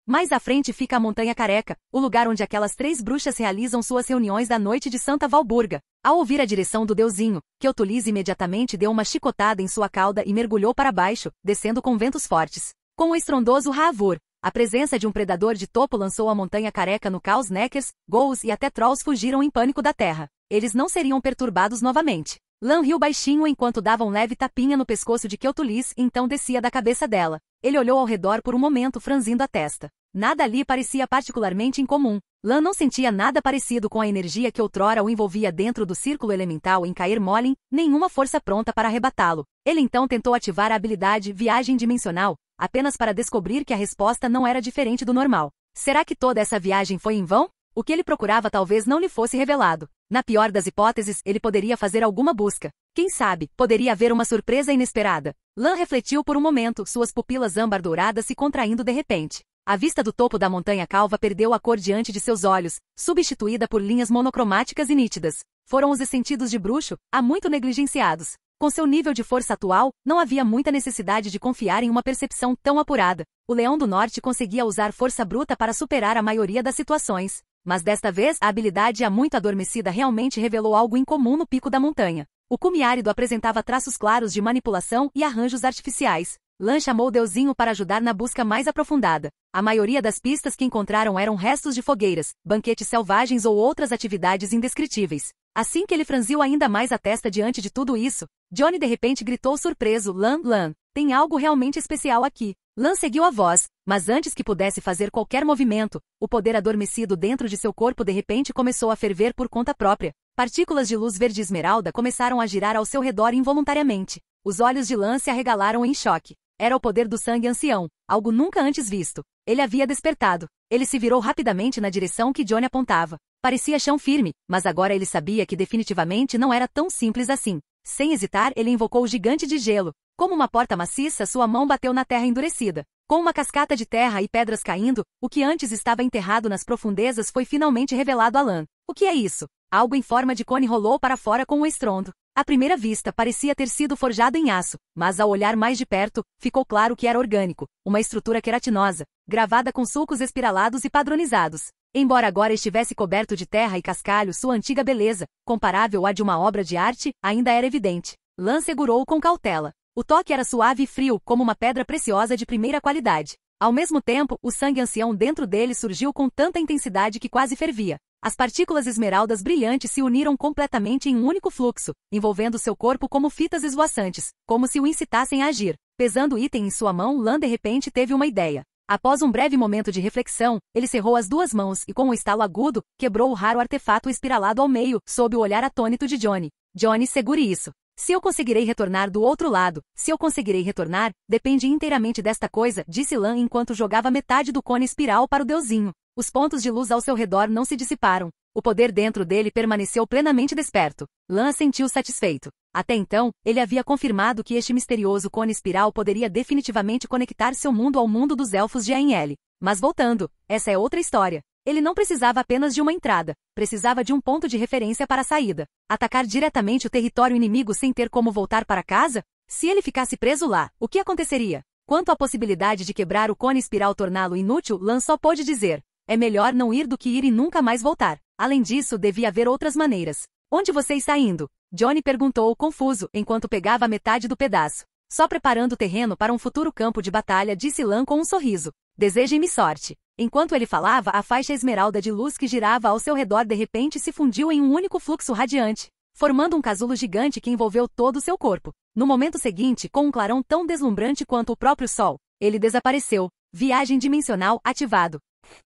Speaker 1: Mais à frente fica a Montanha Careca, o lugar onde aquelas 3 bruxas realizam suas reuniões da noite de Santa Valburga. Ao ouvir a direção do deusinho, Kyotulis imediatamente deu uma chicotada em sua cauda e mergulhou para baixo, descendo com ventos fortes. Com o estrondoso Raavur, a presença de um predador de topo lançou a Montanha Careca no caos. Neckers, Ghouls e até Trolls fugiram em pânico da terra. Eles não seriam perturbados novamente. Lan riu baixinho enquanto dava um leve tapinha no pescoço de Kyotulis e então descia da cabeça dela. Ele olhou ao redor por um momento, franzindo a testa. Nada ali parecia particularmente incomum. Lan não sentia nada parecido com a energia que outrora o envolvia dentro do círculo elemental em Cair Molin, nenhuma força pronta para arrebatá-lo. Ele então tentou ativar a habilidade Viagem Dimensional, apenas para descobrir que a resposta não era diferente do normal. Será que toda essa viagem foi em vão? O que ele procurava talvez não lhe fosse revelado. Na pior das hipóteses, ele poderia fazer alguma busca. Quem sabe, poderia haver uma surpresa inesperada. Lan refletiu por um momento, suas pupilas âmbar douradas se contraindo de repente. A vista do topo da montanha calva perdeu a cor diante de seus olhos, substituída por linhas monocromáticas e nítidas. Foram os sentidos de bruxo, há muito negligenciados. Com seu nível de força atual, não havia muita necessidade de confiar em uma percepção tão apurada. O Leão do Norte conseguia usar força bruta para superar a maioria das situações. Mas desta vez, a habilidade há muito adormecida realmente revelou algo incomum no pico da montanha. O cume árido apresentava traços claros de manipulação e arranjos artificiais. Lan chamou o deusinho para ajudar na busca mais aprofundada. A maioria das pistas que encontraram eram restos de fogueiras, banquetes selvagens ou outras atividades indescritíveis. Assim que ele franziu ainda mais a testa diante de tudo isso, Johnny de repente gritou surpreso: Lan, tem algo realmente especial aqui. Lan seguiu a voz, mas antes que pudesse fazer qualquer movimento, o poder adormecido dentro de seu corpo de repente começou a ferver por conta própria. Partículas de luz verde esmeralda começaram a girar ao seu redor involuntariamente. Os olhos de Lan se arregalaram em choque. Era o poder do sangue ancião, algo nunca antes visto. Ele havia despertado. Ele se virou rapidamente na direção que Johnny apontava. Parecia chão firme, mas agora ele sabia que definitivamente não era tão simples assim. Sem hesitar, ele invocou o gigante de gelo. Como uma porta maciça, sua mão bateu na terra endurecida. Com uma cascata de terra e pedras caindo, o que antes estava enterrado nas profundezas foi finalmente revelado a Lan. O que é isso? Algo em forma de cone rolou para fora com um estrondo. À primeira vista, parecia ter sido forjado em aço, mas ao olhar mais de perto, ficou claro que era orgânico, uma estrutura queratinosa, gravada com sulcos espiralados e padronizados. Embora agora estivesse coberto de terra e cascalho, sua antiga beleza, comparável à de uma obra de arte, ainda era evidente. Lan segurou-o com cautela. O toque era suave e frio, como uma pedra preciosa de primeira qualidade. Ao mesmo tempo, o sangue ancião dentro dele surgiu com tanta intensidade que quase fervia. As partículas esmeraldas brilhantes se uniram completamente em um único fluxo, envolvendo seu corpo como fitas esvoaçantes, como se o incitassem a agir. Pesando o item em sua mão, Lan de repente teve uma ideia. Após um breve momento de reflexão, ele cerrou as duas mãos e, com um estalo agudo, quebrou o raro artefato espiralado ao meio, sob o olhar atônito de Johnny. Johnny, segure isso. Se eu conseguirei retornar do outro lado, se eu conseguirei retornar, depende inteiramente desta coisa, disse Lan enquanto jogava metade do cone espiral para o deusinho. Os pontos de luz ao seu redor não se dissiparam. O poder dentro dele permaneceu plenamente desperto. Lan sentiu satisfeito. Até então, ele havia confirmado que este misterioso cone espiral poderia definitivamente conectar seu mundo ao mundo dos elfos de Ainel. Mas voltando, essa é outra história. Ele não precisava apenas de uma entrada, precisava de um ponto de referência para a saída. Atacar diretamente o território inimigo sem ter como voltar para casa? Se ele ficasse preso lá, o que aconteceria? Quanto à possibilidade de quebrar o cone espiral torná-lo inútil, Lan só pôde dizer: é melhor não ir do que ir e nunca mais voltar. Além disso, devia haver outras maneiras. Onde você está indo? Johnny perguntou confuso, enquanto pegava a metade do pedaço. Só preparando o terreno para um futuro campo de batalha, disse Lan com um sorriso. Desejem-me sorte. Enquanto ele falava, a faixa esmeralda de luz que girava ao seu redor de repente se fundiu em um único fluxo radiante, formando um casulo gigante que envolveu todo o seu corpo. No momento seguinte, com um clarão tão deslumbrante quanto o próprio sol, ele desapareceu. Viagem dimensional ativado.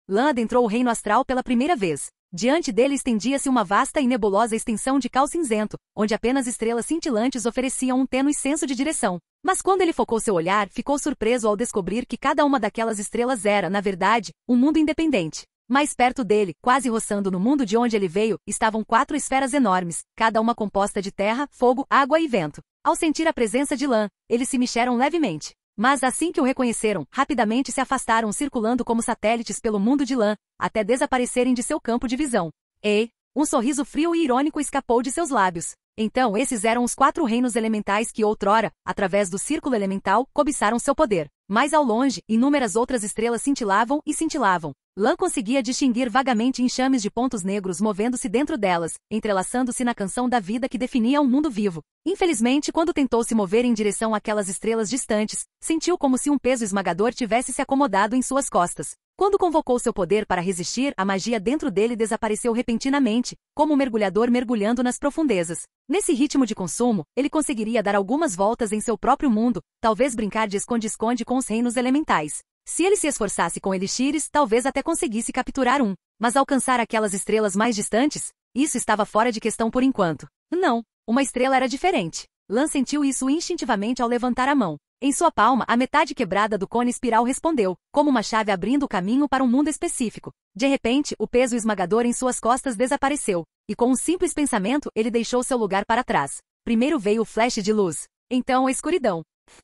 Speaker 1: Lan adentrou o reino astral pela primeira vez. Diante dele estendia-se uma vasta e nebulosa extensão de cal cinzento, onde apenas estrelas cintilantes ofereciam um tênue senso de direção. Mas quando ele focou seu olhar, ficou surpreso ao descobrir que cada uma daquelas estrelas era, na verdade, um mundo independente. Mais perto dele, quase roçando no mundo de onde ele veio, estavam 4 esferas enormes, cada uma composta de terra, fogo, água e vento. Ao sentir a presença de Lan, eles se mexeram levemente. Mas assim que o reconheceram, rapidamente se afastaram circulando como satélites pelo mundo de Lan, até desaparecerem de seu campo de visão. E um sorriso frio e irônico escapou de seus lábios. Então esses eram os 4 reinos elementais que outrora, através do círculo elemental, cobiçaram seu poder. Mais ao longe, inúmeras outras estrelas cintilavam e cintilavam. Lan conseguia distinguir vagamente enxames de pontos negros movendo-se dentro delas, entrelaçando-se na canção da vida que definia um mundo vivo. Infelizmente, quando tentou se mover em direção àquelas estrelas distantes, sentiu como se um peso esmagador tivesse se acomodado em suas costas. Quando convocou seu poder para resistir, a magia dentro dele desapareceu repentinamente, como um mergulhador mergulhando nas profundezas. Nesse ritmo de consumo, ele conseguiria dar algumas voltas em seu próprio mundo, talvez brincar de esconde-esconde com os reinos elementais. Se ele se esforçasse com elixires, talvez até conseguisse capturar um. Mas alcançar aquelas estrelas mais distantes? Isso estava fora de questão por enquanto. Não, uma estrela era diferente. Lan sentiu isso instintivamente ao levantar a mão. Em sua palma, a metade quebrada do cone espiral respondeu, como uma chave abrindo o caminho para um mundo específico. De repente, o peso esmagador em suas costas desapareceu, e com um simples pensamento, ele deixou seu lugar para trás. Primeiro veio o flash de luz. Então a escuridão.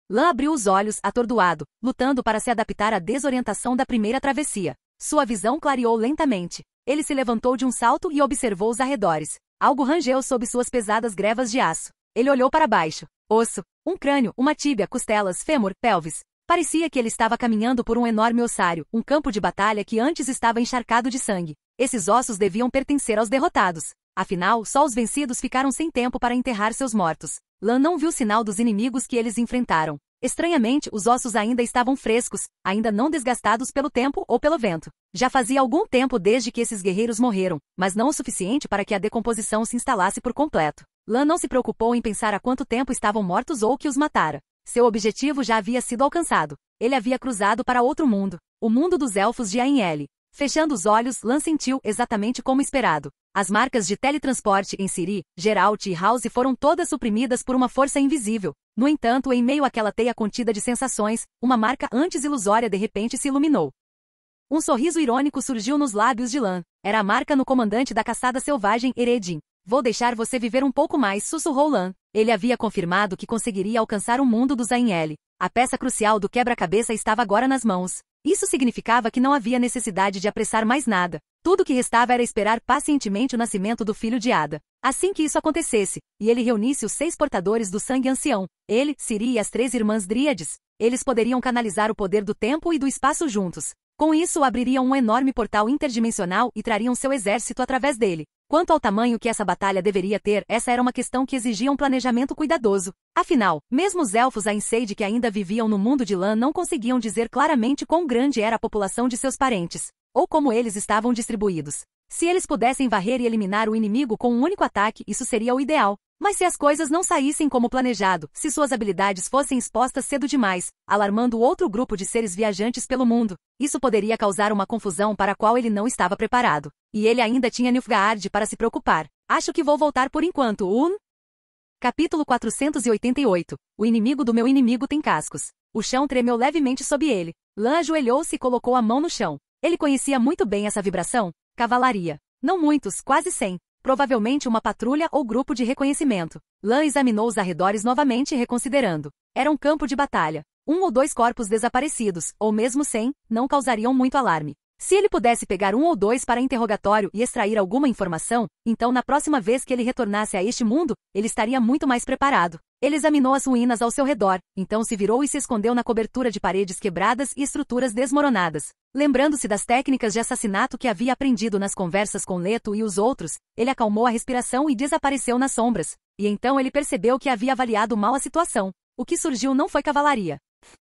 Speaker 1: Lan abriu os olhos, atordoado, lutando para se adaptar à desorientação da primeira travessia. Sua visão clareou lentamente. Ele se levantou de um salto e observou os arredores. Algo rangeu sob suas pesadas grevas de aço. Ele olhou para baixo. Osso, um crânio, uma tíbia, costelas, fêmur, pelvis. Parecia que ele estava caminhando por um enorme ossário, um campo de batalha que antes estava encharcado de sangue. Esses ossos deviam pertencer aos derrotados. Afinal, só os vencidos ficaram sem tempo para enterrar seus mortos. Lan não viu sinal dos inimigos que eles enfrentaram. Estranhamente, os ossos ainda estavam frescos, ainda não desgastados pelo tempo ou pelo vento. Já fazia algum tempo desde que esses guerreiros morreram, mas não o suficiente para que a decomposição se instalasse por completo. Lan não se preocupou em pensar há quanto tempo estavam mortos ou o que os matara. Seu objetivo já havia sido alcançado. Ele havia cruzado para outro mundo, o mundo dos elfos de Ainel. Fechando os olhos, Lan sentiu exatamente como esperado. As marcas de teletransporte em Ciri, Geralt e House foram todas suprimidas por uma força invisível. No entanto, em meio àquela teia contida de sensações, uma marca antes ilusória de repente se iluminou. Um sorriso irônico surgiu nos lábios de Lan. Era a marca no comandante da caçada selvagem Eredin. Vou deixar você viver um pouco mais, sussurrou Lan. Ele havia confirmado que conseguiria alcançar o mundo dos Ainel. A peça crucial do quebra-cabeça estava agora nas mãos. Isso significava que não havia necessidade de apressar mais nada. Tudo o que restava era esperar pacientemente o nascimento do filho de Ada. Assim que isso acontecesse, e ele reunisse os 6 portadores do sangue ancião, ele, Ciri e as 3 irmãs Dríades, eles poderiam canalizar o poder do tempo e do espaço juntos. Com isso, abririam um enorme portal interdimensional e trariam seu exército através dele. Quanto ao tamanho que essa batalha deveria ter, essa era uma questão que exigia um planejamento cuidadoso. Afinal, mesmo os elfos Aes Sedai que ainda viviam no mundo de Lan não conseguiam dizer claramente quão grande era a população de seus parentes, ou como eles estavam distribuídos. Se eles pudessem varrer e eliminar o inimigo com um único ataque, isso seria o ideal. Mas se as coisas não saíssem como planejado, se suas habilidades fossem expostas cedo demais, alarmando outro grupo de seres viajantes pelo mundo, isso poderia causar uma confusão para a qual ele não estava preparado. E ele ainda tinha Nilfgaard para se preocupar. Acho que vou voltar por enquanto. Capítulo 488. O inimigo do meu inimigo tem cascos. O chão tremeu levemente sob ele. Lan ajoelhou-se e colocou a mão no chão. Ele conhecia muito bem essa vibração. Cavalaria. Não muitos, quase 100. Provavelmente uma patrulha ou grupo de reconhecimento. Lan examinou os arredores novamente reconsiderando. Era um campo de batalha. 1 ou 2 corpos desaparecidos, ou mesmo 100, não causariam muito alarme. Se ele pudesse pegar 1 ou 2 para interrogatório e extrair alguma informação, então na próxima vez que ele retornasse a este mundo, ele estaria muito mais preparado. Ele examinou as ruínas ao seu redor, então se virou e se escondeu na cobertura de paredes quebradas e estruturas desmoronadas. Lembrando-se das técnicas de assassinato que havia aprendido nas conversas com Leto e os outros, ele acalmou a respiração e desapareceu nas sombras. E então ele percebeu que havia avaliado mal a situação. O que surgiu não foi cavalaria.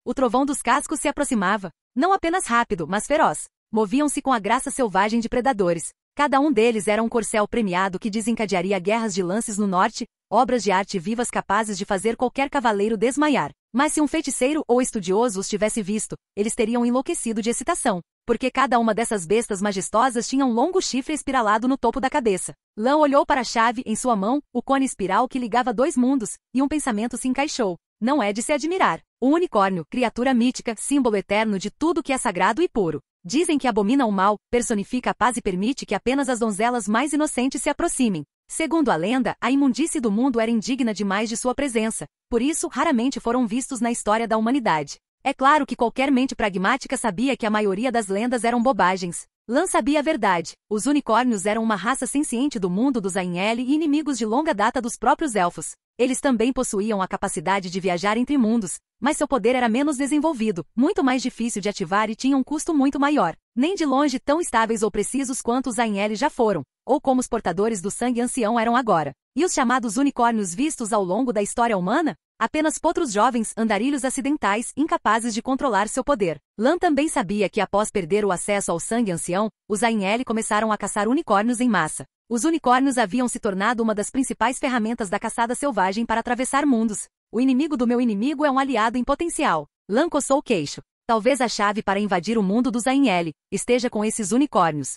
Speaker 1: O trovão dos cascos se aproximava, não apenas rápido, mas feroz. Moviam-se com a graça selvagem de predadores. Cada um deles era um corcel premiado que desencadearia guerras de lances no norte, obras de arte vivas capazes de fazer qualquer cavaleiro desmaiar. Mas se um feiticeiro ou estudioso os tivesse visto, eles teriam enlouquecido de excitação, porque cada uma dessas bestas majestosas tinha um longo chifre espiralado no topo da cabeça. Lan olhou para a chave em sua mão, o cone espiral que ligava 2 mundos, e um pensamento se encaixou. Não é de se admirar. O unicórnio, criatura mítica, símbolo eterno de tudo que é sagrado e puro. Dizem que abomina o mal, personifica a paz e permite que apenas as donzelas mais inocentes se aproximem. Segundo a lenda, a imundície do mundo era indigna demais de sua presença, por isso raramente foram vistos na história da humanidade. É claro que qualquer mente pragmática sabia que a maioria das lendas eram bobagens. Lan sabia a verdade. Os unicórnios eram uma raça senciente do mundo dos Ainel e inimigos de longa data dos próprios elfos. Eles também possuíam a capacidade de viajar entre mundos, mas seu poder era menos desenvolvido, muito mais difícil de ativar e tinha um custo muito maior. Nem de longe tão estáveis ou precisos quanto os Ainel já foram, ou como os portadores do sangue ancião eram agora. E os chamados unicórnios vistos ao longo da história humana? Apenas potros jovens, andarilhos acidentais, incapazes de controlar seu poder. Lan também sabia que após perder o acesso ao sangue ancião, os Ainel começaram a caçar unicórnios em massa. Os unicórnios haviam se tornado uma das principais ferramentas da caçada selvagem para atravessar mundos. O inimigo do meu inimigo é um aliado em potencial. Lan coçou o queixo. Talvez a chave para invadir o mundo dos Ainel esteja com esses unicórnios.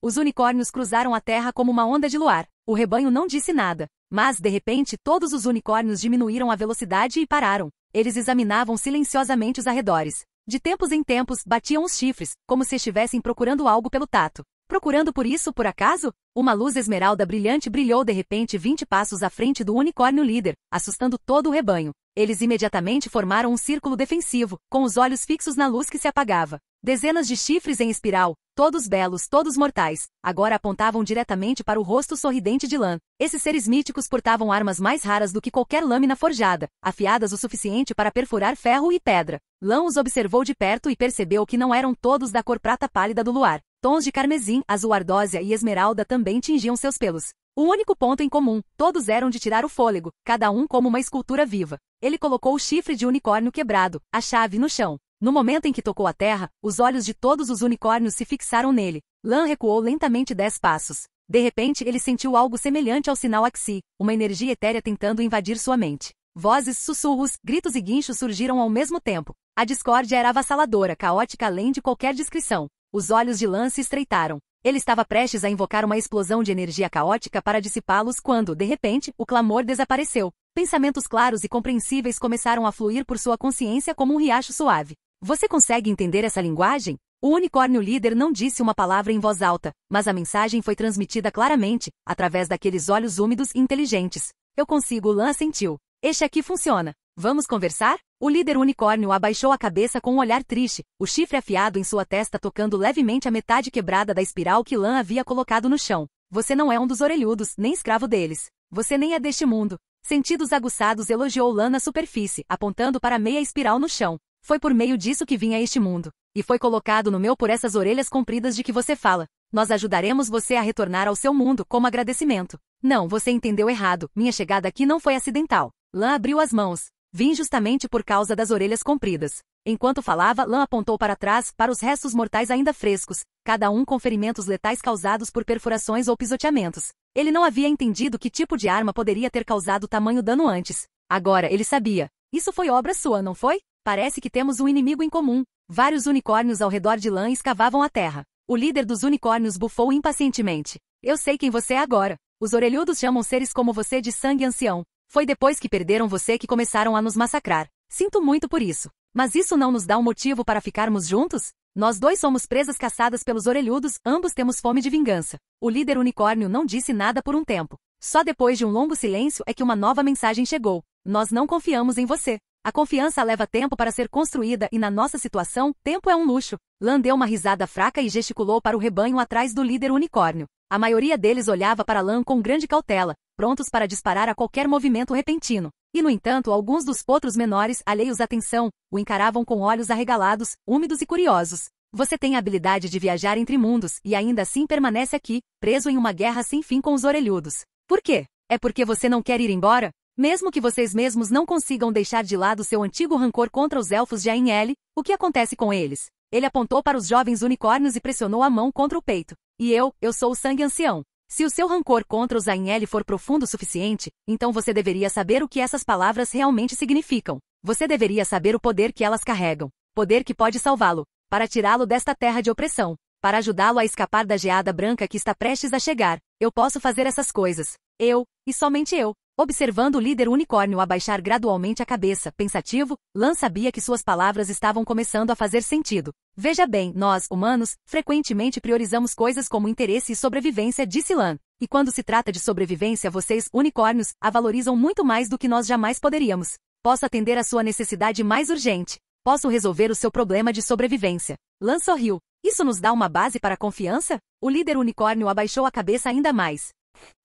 Speaker 1: Os unicórnios cruzaram a terra como uma onda de luar. O rebanho não disse nada. Mas, de repente, todos os unicórnios diminuíram a velocidade e pararam. Eles examinavam silenciosamente os arredores. De tempos em tempos, batiam os chifres, como se estivessem procurando algo pelo tato. Procurando por isso, por acaso? Uma luz esmeralda brilhante brilhou de repente 20 passos à frente do unicórnio líder, assustando todo o rebanho. Eles imediatamente formaram um círculo defensivo, com os olhos fixos na luz que se apagava. Dezenas de chifres em espiral, todos belos, todos mortais, agora apontavam diretamente para o rosto sorridente de Lan. Esses seres míticos portavam armas mais raras do que qualquer lâmina forjada, afiadas o suficiente para perfurar ferro e pedra. Lan os observou de perto e percebeu que não eram todos da cor prata pálida do luar. Tons de carmesim, azul ardósia e esmeralda também tingiam seus pelos. O único ponto em comum, todos eram de tirar o fôlego, cada um como uma escultura viva. Ele colocou o chifre de unicórnio quebrado, a chave no chão. No momento em que tocou a terra, os olhos de todos os unicórnios se fixaram nele. Lan recuou lentamente 10 passos. De repente ele sentiu algo semelhante ao sinal Axi, uma energia etérea tentando invadir sua mente. Vozes, sussurros, gritos e guinchos surgiram ao mesmo tempo. A discórdia era avassaladora, caótica além de qualquer descrição. Os olhos de Lan se estreitaram. Ele estava prestes a invocar uma explosão de energia caótica para dissipá-los quando, de repente, o clamor desapareceu. Pensamentos claros e compreensíveis começaram a fluir por sua consciência como um riacho suave. Você consegue entender essa linguagem? O unicórnio líder não disse uma palavra em voz alta, mas a mensagem foi transmitida claramente, através daqueles olhos úmidos e inteligentes. Eu consigo, Lan assentiu. Este aqui funciona. Vamos conversar? O líder unicórnio abaixou a cabeça com um olhar triste, o chifre afiado em sua testa tocando levemente a metade quebrada da espiral que Lan havia colocado no chão. Você não é um dos orelhudos, nem escravo deles. Você nem é deste mundo. Sentidos aguçados elogiou Lan na superfície, apontando para a meia espiral no chão. Foi por meio disso que vim a este mundo. E foi colocado no meu por essas orelhas compridas de que você fala. Nós ajudaremos você a retornar ao seu mundo como agradecimento. Não, você entendeu errado. Minha chegada aqui não foi acidental. Lan abriu as mãos. Vim justamente por causa das orelhas compridas. Enquanto falava, Lan apontou para trás, para os restos mortais ainda frescos, cada um com ferimentos letais causados por perfurações ou pisoteamentos. Ele não havia entendido que tipo de arma poderia ter causado tamanho dano antes. Agora, ele sabia. Isso foi obra sua, não foi? Parece que temos um inimigo em comum. Vários unicórnios ao redor de Lan escavavam a terra. O líder dos unicórnios bufou impacientemente. Eu sei quem você é agora. Os orelhudos chamam seres como você de sangue ancião. Foi depois que perderam você que começaram a nos massacrar. Sinto muito por isso. Mas isso não nos dá um motivo para ficarmos juntos? Nós dois somos presas caçadas pelos orelhudos, ambos temos fome de vingança. O líder unicórnio não disse nada por um tempo. Só depois de um longo silêncio é que uma nova mensagem chegou. Nós não confiamos em você. A confiança leva tempo para ser construída e na nossa situação, tempo é um luxo. Lan deu uma risada fraca e gesticulou para o rebanho atrás do líder unicórnio. A maioria deles olhava para Lan com grande cautela, prontos para disparar a qualquer movimento repentino. E no entanto, alguns dos potros menores, alheios à atenção, o encaravam com olhos arregalados, úmidos e curiosos. Você tem a habilidade de viajar entre mundos e ainda assim permanece aqui, preso em uma guerra sem fim com os orelhudos. Por quê? É porque você não quer ir embora? Mesmo que vocês mesmos não consigam deixar de lado seu antigo rancor contra os elfos de Ainel, o que acontece com eles? Ele apontou para os jovens unicórnios e pressionou a mão contra o peito. E eu sou o sangue ancião. Se o seu rancor contra os Ainel for profundo o suficiente, então você deveria saber o que essas palavras realmente significam. Você deveria saber o poder que elas carregam. Poder que pode salvá-lo, para tirá-lo desta terra de opressão, para ajudá-lo a escapar da geada branca que está prestes a chegar. Eu posso fazer essas coisas. Eu, e somente eu. Observando o líder unicórnio abaixar gradualmente a cabeça, pensativo, Lan sabia que suas palavras estavam começando a fazer sentido. Veja bem, nós, humanos, frequentemente priorizamos coisas como interesse e sobrevivência, disse Lan. E quando se trata de sobrevivência, vocês, unicórnios, a valorizam muito mais do que nós jamais poderíamos. Posso atender a sua necessidade mais urgente. Posso resolver o seu problema de sobrevivência. Lan sorriu. Isso nos dá uma base para a confiança? O líder unicórnio abaixou a cabeça ainda mais.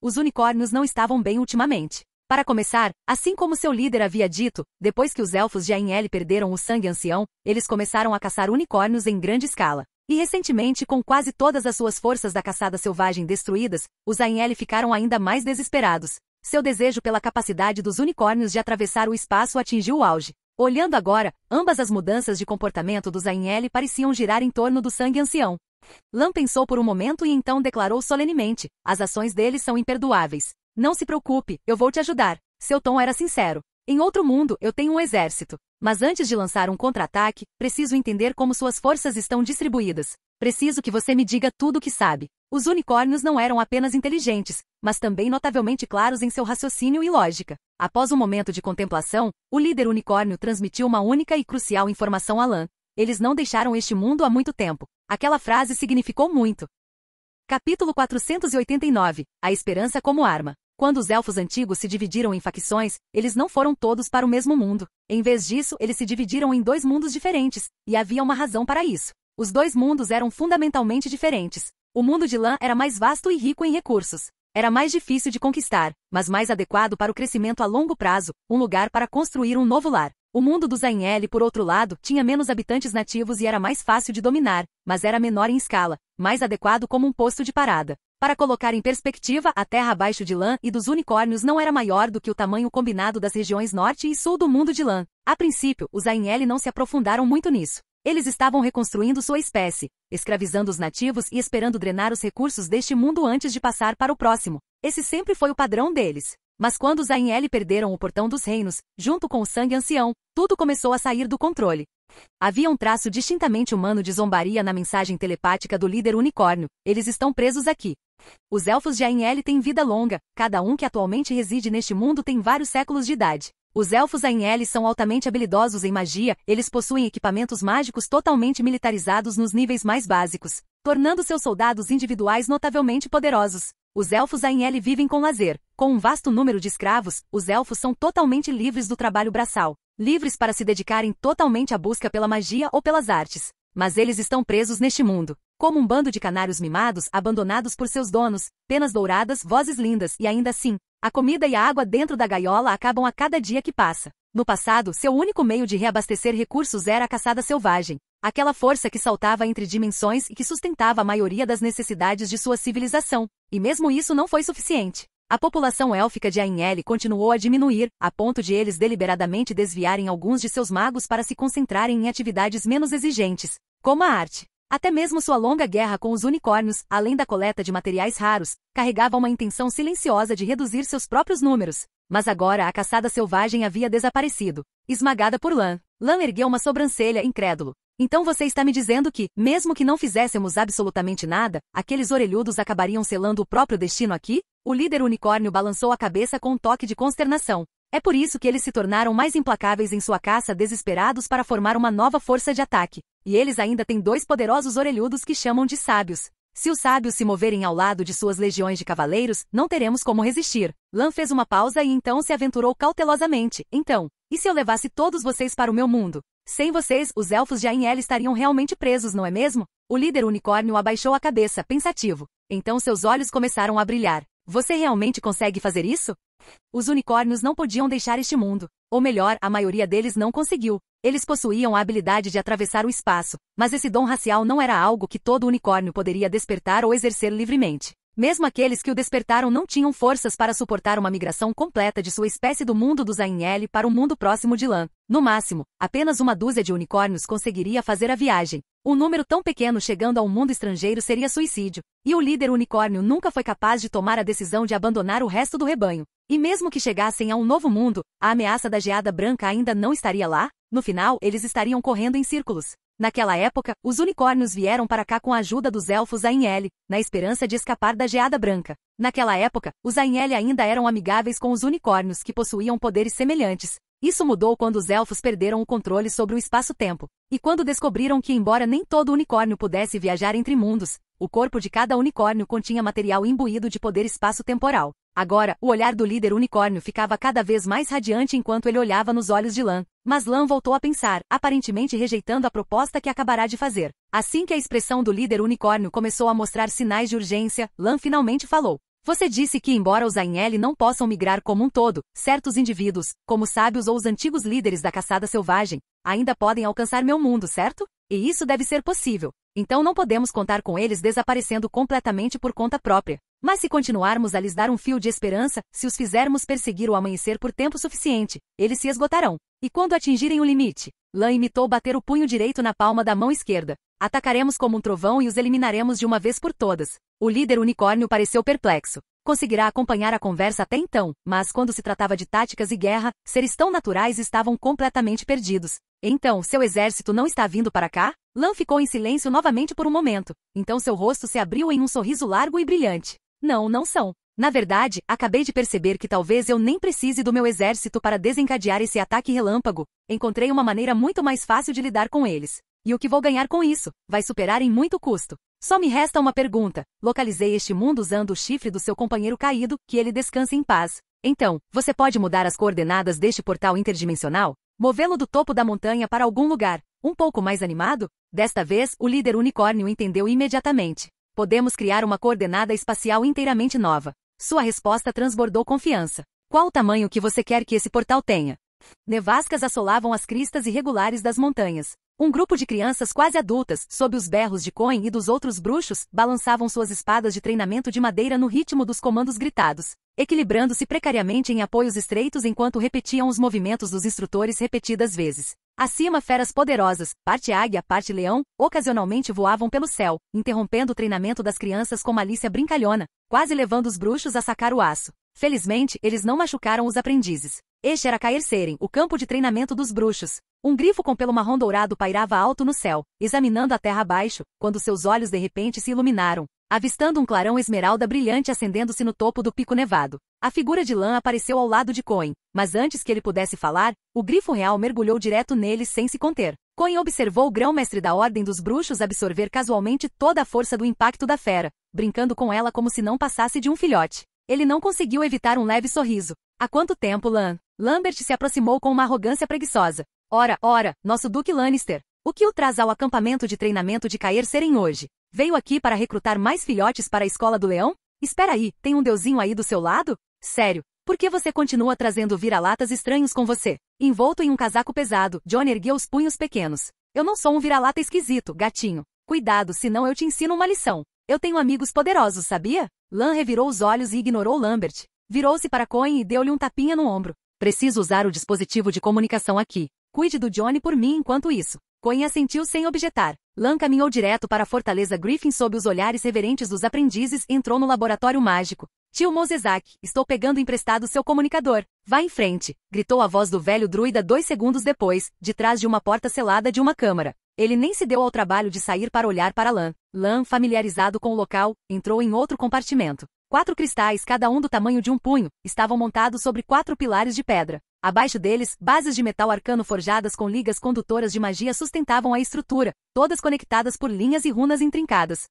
Speaker 1: Os unicórnios não estavam bem ultimamente. Para começar, assim como seu líder havia dito, depois que os elfos de Ainel perderam o sangue ancião, eles começaram a caçar unicórnios em grande escala. E recentemente, com quase todas as suas forças da caçada selvagem destruídas, os Ainel ficaram ainda mais desesperados. Seu desejo pela capacidade dos unicórnios de atravessar o espaço atingiu o auge. Olhando agora, ambas as mudanças de comportamento dos Ainel pareciam girar em torno do sangue ancião. Lan pensou por um momento e então declarou solenemente, as ações deles são imperdoáveis. Não se preocupe, eu vou te ajudar. Seu tom era sincero. Em outro mundo, eu tenho um exército. Mas antes de lançar um contra-ataque, preciso entender como suas forças estão distribuídas. Preciso que você me diga tudo o que sabe. Os unicórnios não eram apenas inteligentes, mas também notavelmente claros em seu raciocínio e lógica. Após um momento de contemplação, o líder unicórnio transmitiu uma única e crucial informação a Lan. Eles não deixaram este mundo há muito tempo. Aquela frase significou muito. Capítulo 489. A esperança como arma. Quando os elfos antigos se dividiram em facções, eles não foram todos para o mesmo mundo. Em vez disso, eles se dividiram em dois mundos diferentes, e havia uma razão para isso. Os dois mundos eram fundamentalmente diferentes. O mundo de Lan era mais vasto e rico em recursos. Era mais difícil de conquistar, mas mais adequado para o crescimento a longo prazo, um lugar para construir um novo lar. O mundo dos Ainel, por outro lado, tinha menos habitantes nativos e era mais fácil de dominar, mas era menor em escala, mais adequado como um posto de parada. Para colocar em perspectiva, a terra abaixo de Lan e dos unicórnios não era maior do que o tamanho combinado das regiões norte e sul do mundo de Lan. A princípio, os Ainel não se aprofundaram muito nisso. Eles estavam reconstruindo sua espécie, escravizando os nativos e esperando drenar os recursos deste mundo antes de passar para o próximo. Esse sempre foi o padrão deles. Mas quando os Ainel perderam o portão dos reinos, junto com o sangue ancião, tudo começou a sair do controle. Havia um traço distintamente humano de zombaria na mensagem telepática do líder unicórnio. Eles estão presos aqui. Os elfos de Ainel têm vida longa, cada um que atualmente reside neste mundo tem vários séculos de idade. Os elfos Ainel são altamente habilidosos em magia, eles possuem equipamentos mágicos totalmente militarizados nos níveis mais básicos, tornando seus soldados individuais notavelmente poderosos. Os elfos Ainel vivem com lazer. Com um vasto número de escravos, os elfos são totalmente livres do trabalho braçal, livres para se dedicarem totalmente à busca pela magia ou pelas artes. Mas eles estão presos neste mundo, como um bando de canários mimados, abandonados por seus donos, penas douradas, vozes lindas, e ainda assim, a comida e a água dentro da gaiola acabam a cada dia que passa. No passado, seu único meio de reabastecer recursos era a caçada selvagem, aquela força que saltava entre dimensões e que sustentava a maioria das necessidades de sua civilização. E mesmo isso não foi suficiente. A população élfica de Ainel continuou a diminuir, a ponto de eles deliberadamente desviarem alguns de seus magos para se concentrarem em atividades menos exigentes, como a arte. Até mesmo sua longa guerra com os unicórnios, além da coleta de materiais raros, carregava uma intenção silenciosa de reduzir seus próprios números. Mas agora a caçada selvagem havia desaparecido, esmagada por Lan. Lan ergueu uma sobrancelha incrédulo. Então você está me dizendo que, mesmo que não fizéssemos absolutamente nada, aqueles orelhudos acabariam selando o próprio destino aqui? O líder unicórnio balançou a cabeça com um toque de consternação. É por isso que eles se tornaram mais implacáveis em sua caça, desesperados para formar uma nova força de ataque. E eles ainda têm 2 poderosos orelhudos que chamam de sábios. Se os sábios se moverem ao lado de suas legiões de cavaleiros, não teremos como resistir. Lan fez uma pausa e então se aventurou cautelosamente. Então, e se eu levasse todos vocês para o meu mundo? Sem vocês, os elfos de Ainel estariam realmente presos, não é mesmo? O líder unicórnio abaixou a cabeça, pensativo. Então seus olhos começaram a brilhar. Você realmente consegue fazer isso? Os unicórnios não podiam deixar este mundo. Ou melhor, a maioria deles não conseguiu. Eles possuíam a habilidade de atravessar o espaço, mas esse dom racial não era algo que todo unicórnio poderia despertar ou exercer livremente. Mesmo aqueles que o despertaram não tinham forças para suportar uma migração completa de sua espécie do mundo dos Ainel para o mundo próximo de Lan. No máximo, apenas uma dúzia de unicórnios conseguiria fazer a viagem. Um número tão pequeno chegando a um mundo estrangeiro seria suicídio. E o líder unicórnio nunca foi capaz de tomar a decisão de abandonar o resto do rebanho. E mesmo que chegassem a um novo mundo, a ameaça da geada branca ainda não estaria lá? No final, eles estariam correndo em círculos. Naquela época, os unicórnios vieram para cá com a ajuda dos elfos Ainel, na esperança de escapar da geada branca. Naquela época, os Ainel ainda eram amigáveis com os unicórnios que possuíam poderes semelhantes. Isso mudou quando os elfos perderam o controle sobre o espaço-tempo. E quando descobriram que, embora nem todo unicórnio pudesse viajar entre mundos, o corpo de cada unicórnio continha material imbuído de poder espaço-temporal. Agora, o olhar do líder unicórnio ficava cada vez mais radiante enquanto ele olhava nos olhos de Lan. Mas Lan voltou a pensar, aparentemente rejeitando a proposta que acabará de fazer. Assim que a expressão do líder unicórnio começou a mostrar sinais de urgência, Lan finalmente falou. Você disse que, embora os Ainel não possam migrar como um todo, certos indivíduos, como sábios ou os antigos líderes da caçada selvagem, ainda podem alcançar meu mundo, certo? E isso deve ser possível. Então não podemos contar com eles desaparecendo completamente por conta própria. Mas se continuarmos a lhes dar um fio de esperança, se os fizermos perseguir o amanhecer por tempo suficiente, eles se esgotarão. E quando atingirem o limite? Lan imitou bater o punho direito na palma da mão esquerda. Atacaremos como um trovão e os eliminaremos de uma vez por todas. O líder unicórnio pareceu perplexo. Conseguirá acompanhar a conversa até então, mas quando se tratava de táticas e guerra, seres tão naturais estavam completamente perdidos. Então, seu exército não está vindo para cá? Lan ficou em silêncio novamente por um momento. Então seu rosto se abriu em um sorriso largo e brilhante. Não, não são. Na verdade, acabei de perceber que talvez eu nem precise do meu exército para desencadear esse ataque relâmpago. Encontrei uma maneira muito mais fácil de lidar com eles. E o que vou ganhar com isso? Vai superar em muito custo. Só me resta uma pergunta. Localizei este mundo usando o chifre do seu companheiro caído, que ele descanse em paz. Então, você pode mudar as coordenadas deste portal interdimensional? Movê-lo do topo da montanha para algum lugar, um pouco mais animado? Desta vez, o líder unicórnio entendeu imediatamente. Podemos criar uma coordenada espacial inteiramente nova. Sua resposta transbordou confiança. Qual o tamanho que você quer que esse portal tenha? Nevascas assolavam as cristas irregulares das montanhas. Um grupo de crianças quase adultas, sob os berros de Coin e dos outros bruxos, balançavam suas espadas de treinamento de madeira no ritmo dos comandos gritados, equilibrando-se precariamente em apoios estreitos enquanto repetiam os movimentos dos instrutores repetidas vezes. Acima, feras poderosas, parte águia, parte leão, ocasionalmente voavam pelo céu, interrompendo o treinamento das crianças com malícia brincalhona, quase levando os bruxos a sacar o aço. Felizmente, eles não machucaram os aprendizes. Este era Caer Seren, o campo de treinamento dos bruxos. Um grifo com pelo marrom dourado pairava alto no céu, examinando a terra abaixo, quando seus olhos de repente se iluminaram, avistando um clarão esmeralda brilhante acendendo-se no topo do pico nevado. A figura de Lan apareceu ao lado de Coin, mas antes que ele pudesse falar, o grifo real mergulhou direto nele sem se conter. Coin observou o grão-mestre da Ordem dos Bruxos absorver casualmente toda a força do impacto da fera, brincando com ela como se não passasse de um filhote. Ele não conseguiu evitar um leve sorriso. Há quanto tempo, Lan? Lambert se aproximou com uma arrogância preguiçosa. Ora, nosso Duque Lannister. O que o traz ao acampamento de treinamento de Caer Seren hoje? Veio aqui para recrutar mais filhotes para a escola do leão? Espera aí, tem um deusinho aí do seu lado? Sério, por que você continua trazendo vira-latas estranhos com você? Envolto em um casaco pesado, Jon ergueu os punhos pequenos. Eu não sou um vira-lata esquisito, gatinho. Cuidado, senão eu te ensino uma lição. Eu tenho amigos poderosos, sabia? Lan revirou os olhos e ignorou Lambert. Virou-se para Coin e deu-lhe um tapinha no ombro. Preciso usar o dispositivo de comunicação aqui. Cuide do Jon por mim enquanto isso. Coin assentiu sem objetar. Lan caminhou direto para a fortaleza Griffin sob os olhares reverentes dos aprendizes e entrou no laboratório mágico. Tio Mosezak, estou pegando emprestado seu comunicador. Vá em frente, gritou a voz do velho druida 2 segundos depois, de trás de uma porta selada de uma câmara. Ele nem se deu ao trabalho de sair para olhar para Lan. Lan, familiarizado com o local, entrou em outro compartimento. 4 cristais, cada um do tamanho de um punho, estavam montados sobre 4 pilares de pedra. Abaixo deles, bases de metal arcano forjadas com ligas condutoras de magia sustentavam a estrutura, todas conectadas por linhas e runas intrincadas.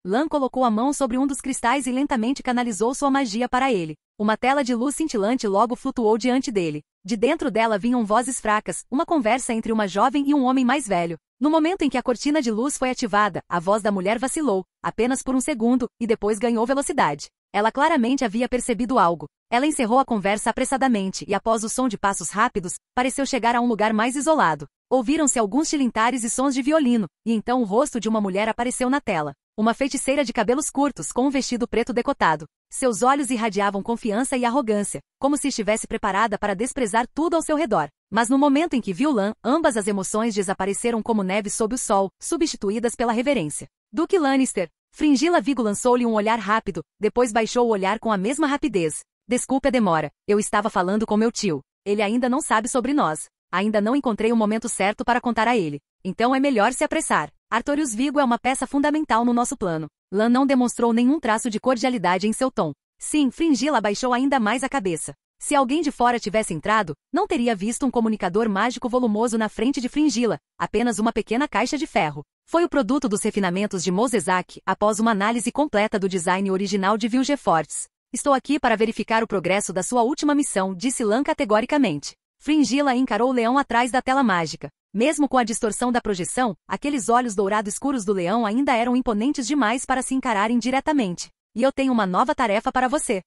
Speaker 1: Lan colocou a mão sobre um dos cristais e lentamente canalizou sua magia para ele. Uma tela de luz cintilante logo flutuou diante dele. De dentro dela vinham vozes fracas, uma conversa entre uma jovem e um homem mais velho. No momento em que a cortina de luz foi ativada, a voz da mulher vacilou, apenas por um segundo, e depois ganhou velocidade. Ela claramente havia percebido algo. Ela encerrou a conversa apressadamente e, após o som de passos rápidos, pareceu chegar a um lugar mais isolado. Ouviram-se alguns tilintares e sons de violino, e então o rosto de uma mulher apareceu na tela. Uma feiticeira de cabelos curtos com um vestido preto decotado. Seus olhos irradiavam confiança e arrogância, como se estivesse preparada para desprezar tudo ao seu redor. Mas no momento em que viu Lan, ambas as emoções desapareceram como neve sob o sol, substituídas pela reverência. Duque Lannister. Fringilla Vigo lançou-lhe um olhar rápido, depois baixou o olhar com a mesma rapidez. Desculpe a demora, eu estava falando com meu tio. Ele ainda não sabe sobre nós. Ainda não encontrei o momento certo para contar a ele. Então é melhor se apressar. Artorius Vigo é uma peça fundamental no nosso plano. Lan não demonstrou nenhum traço de cordialidade em seu tom. Sim, Fringilla abaixou ainda mais a cabeça. Se alguém de fora tivesse entrado, não teria visto um comunicador mágico volumoso na frente de Fringilla, apenas uma pequena caixa de ferro. Foi o produto dos refinamentos de Mosezak, após uma análise completa do design original de Vilgefortz. Estou aqui para verificar o progresso da sua última missão, disse Lan categoricamente. Fringilla encarou o leão atrás da tela mágica. Mesmo com a distorção da projeção, aqueles olhos dourado escuros do leão ainda eram imponentes demais para se encararem diretamente. E eu tenho uma nova tarefa para você.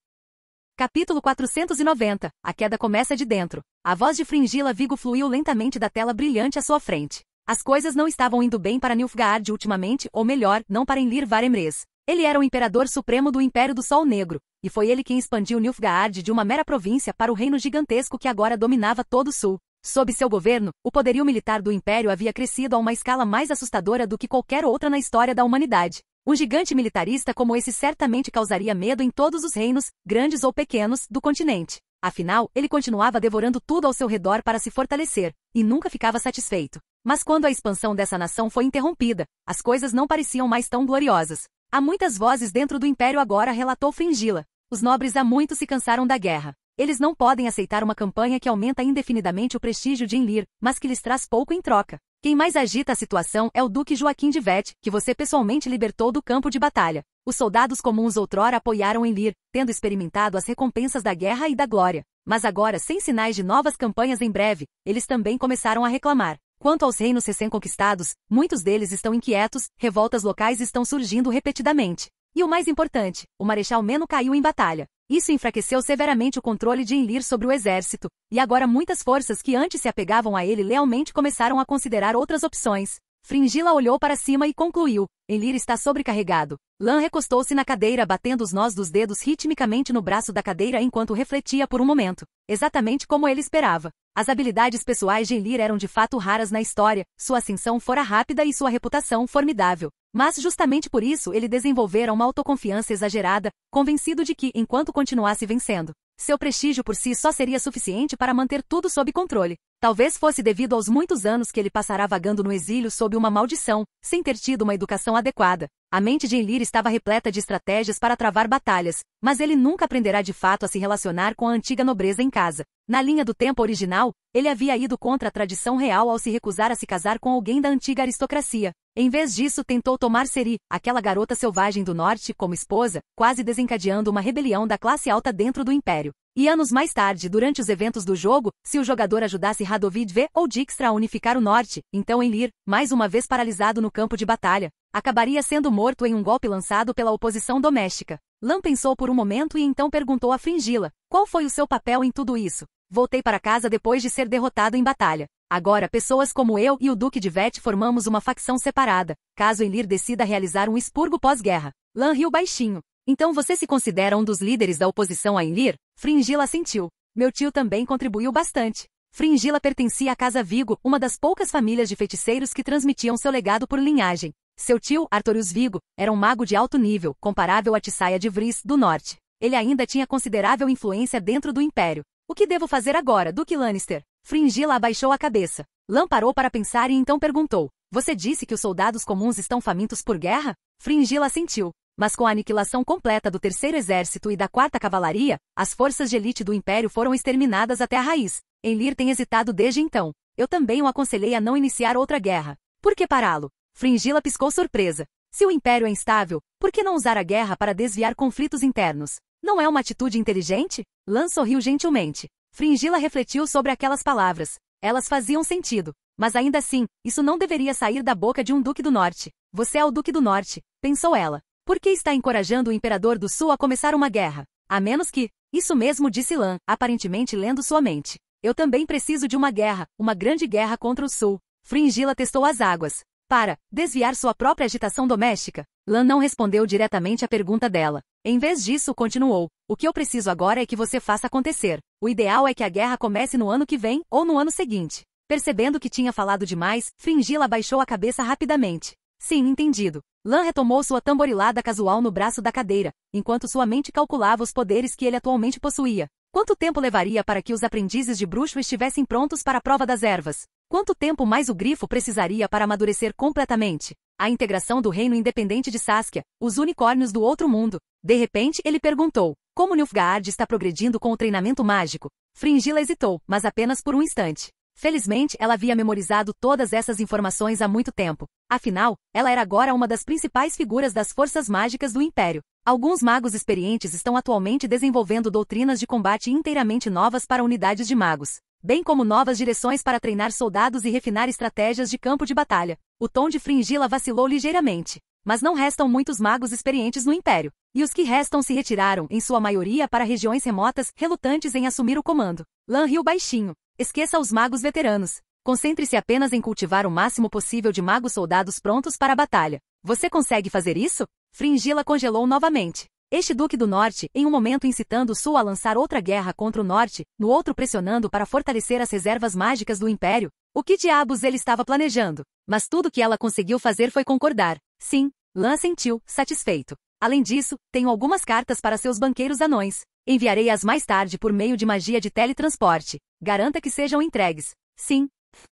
Speaker 1: Capítulo 490. A queda começa de dentro. A voz de Fringilla Vigo fluiu lentamente da tela brilhante à sua frente. As coisas não estavam indo bem para Nilfgaard ultimamente, ou melhor, não para Enlir Varemres. Ele era o imperador supremo do Império do Sol Negro, e foi ele quem expandiu Nilfgaard de uma mera província para o reino gigantesco que agora dominava todo o sul. Sob seu governo, o poderio militar do Império havia crescido a uma escala mais assustadora do que qualquer outra na história da humanidade. Um gigante militarista como esse certamente causaria medo em todos os reinos, grandes ou pequenos, do continente. Afinal, ele continuava devorando tudo ao seu redor para se fortalecer, e nunca ficava satisfeito. Mas quando a expansão dessa nação foi interrompida, as coisas não pareciam mais tão gloriosas. Há muitas vozes dentro do Império agora, relatou Fringilla. Os nobres há muito se cansaram da guerra. Eles não podem aceitar uma campanha que aumenta indefinidamente o prestígio de Enlir, mas que lhes traz pouco em troca. Quem mais agita a situação é o Duque Joaquim de Vett, que você pessoalmente libertou do campo de batalha. Os soldados comuns outrora apoiaram Enlir, tendo experimentado as recompensas da guerra e da glória. Mas agora, sem sinais de novas campanhas em breve, eles também começaram a reclamar. Quanto aos reinos recém-conquistados, muitos deles estão inquietos, revoltas locais estão surgindo repetidamente. E o mais importante, o Marechal Meno caiu em batalha. Isso enfraqueceu severamente o controle de Enlir sobre o exército, e agora muitas forças que antes se apegavam a ele lealmente começaram a considerar outras opções. Fringilla olhou para cima e concluiu. Enlir está sobrecarregado. Lan recostou-se na cadeira batendo os nós dos dedos ritmicamente no braço da cadeira enquanto refletia por um momento. Exatamente como ele esperava. As habilidades pessoais de Enlir eram de fato raras na história, sua ascensão fora rápida e sua reputação formidável. Mas justamente por isso ele desenvolvera uma autoconfiança exagerada, convencido de que, enquanto continuasse vencendo, seu prestígio por si só seria suficiente para manter tudo sob controle. Talvez fosse devido aos muitos anos que ele passará vagando no exílio sob uma maldição, sem ter tido uma educação adequada. A mente de Enlir estava repleta de estratégias para travar batalhas, mas ele nunca aprenderá de fato a se relacionar com a antiga nobreza em casa. Na linha do tempo original, ele havia ido contra a tradição real ao se recusar a se casar com alguém da antiga aristocracia. Em vez disso, tentou tomar Ciri, aquela garota selvagem do norte, como esposa, quase desencadeando uma rebelião da classe alta dentro do Império. E anos mais tarde, durante os eventos do jogo, se o jogador ajudasse Radovid V ou Dijkstra a unificar o norte, então Enlir, mais uma vez paralisado no campo de batalha, acabaria sendo morto em um golpe lançado pela oposição doméstica. Lan pensou por um momento e então perguntou a Fringilla: qual foi o seu papel em tudo isso? Voltei para casa depois de ser derrotado em batalha. Agora pessoas como eu e o Duque de Vet formamos uma facção separada, caso Enlir decida realizar um expurgo pós-guerra. Lan riu baixinho. Então você se considera um dos líderes da oposição a Enlir? Fringilla assentiu. Meu tio também contribuiu bastante. Fringilla pertencia à Casa Vigo, uma das poucas famílias de feiticeiros que transmitiam seu legado por linhagem. Seu tio, Artorius Vigo, era um mago de alto nível, comparável a Tissaia de Vris, do norte. Ele ainda tinha considerável influência dentro do Império. O que devo fazer agora, Duque Lannister? Fringilla abaixou a cabeça. Lan parou para pensar e então perguntou: você disse que os soldados comuns estão famintos por guerra? Fringilla assentiu. Mas com a aniquilação completa do Terceiro Exército e da Quarta Cavalaria, as forças de elite do Império foram exterminadas até a raiz. Enlir tem hesitado desde então. Eu também o aconselhei a não iniciar outra guerra. Por que pará-lo? Fringilla piscou surpresa. Se o Império é instável, por que não usar a guerra para desviar conflitos internos? Não é uma atitude inteligente? Lan sorriu gentilmente. Fringilla refletiu sobre aquelas palavras. Elas faziam sentido. Mas ainda assim, isso não deveria sair da boca de um Duque do Norte. Você é o Duque do Norte, pensou ela. Por que está encorajando o Imperador do Sul a começar uma guerra? A menos que... Isso mesmo, disse Lan, aparentemente lendo sua mente. Eu também preciso de uma guerra, uma grande guerra contra o Sul. Fringilla testou as águas. Para desviar sua própria agitação doméstica? Lan não respondeu diretamente à pergunta dela. Em vez disso, continuou. O que eu preciso agora é que você faça acontecer. O ideal é que a guerra comece no ano que vem, ou no ano seguinte. Percebendo que tinha falado demais, Fringilla abaixou a cabeça rapidamente. Sim, entendido. Lan retomou sua tamborilada casual no braço da cadeira, enquanto sua mente calculava os poderes que ele atualmente possuía. Quanto tempo levaria para que os aprendizes de bruxo estivessem prontos para a prova das ervas? Quanto tempo mais o grifo precisaria para amadurecer completamente? A integração do reino independente de Saskia, os unicórnios do outro mundo. De repente, ele perguntou: como Nilfgaard está progredindo com o treinamento mágico? Fringilla hesitou, mas apenas por um instante. Felizmente, ela havia memorizado todas essas informações há muito tempo. Afinal, ela era agora uma das principais figuras das forças mágicas do Império. Alguns magos experientes estão atualmente desenvolvendo doutrinas de combate inteiramente novas para unidades de magos, bem como novas direções para treinar soldados e refinar estratégias de campo de batalha. O tom de Fringilla vacilou ligeiramente. Mas não restam muitos magos experientes no Império, e os que restam se retiraram, em sua maioria, para regiões remotas, relutantes em assumir o comando. Lan riu baixinho. Esqueça os magos veteranos. Concentre-se apenas em cultivar o máximo possível de magos soldados prontos para a batalha. Você consegue fazer isso? Fringilla congelou novamente. Este Duque do Norte, em um momento incitando o Sul a lançar outra guerra contra o Norte, no outro pressionando para fortalecer as reservas mágicas do Império. O que diabos ele estava planejando? Mas tudo que ela conseguiu fazer foi concordar. Sim, Lan assentiu, satisfeito. Além disso, tenho algumas cartas para seus banqueiros anões. Enviarei-as mais tarde por meio de magia de teletransporte. Garanta que sejam entregues. Sim.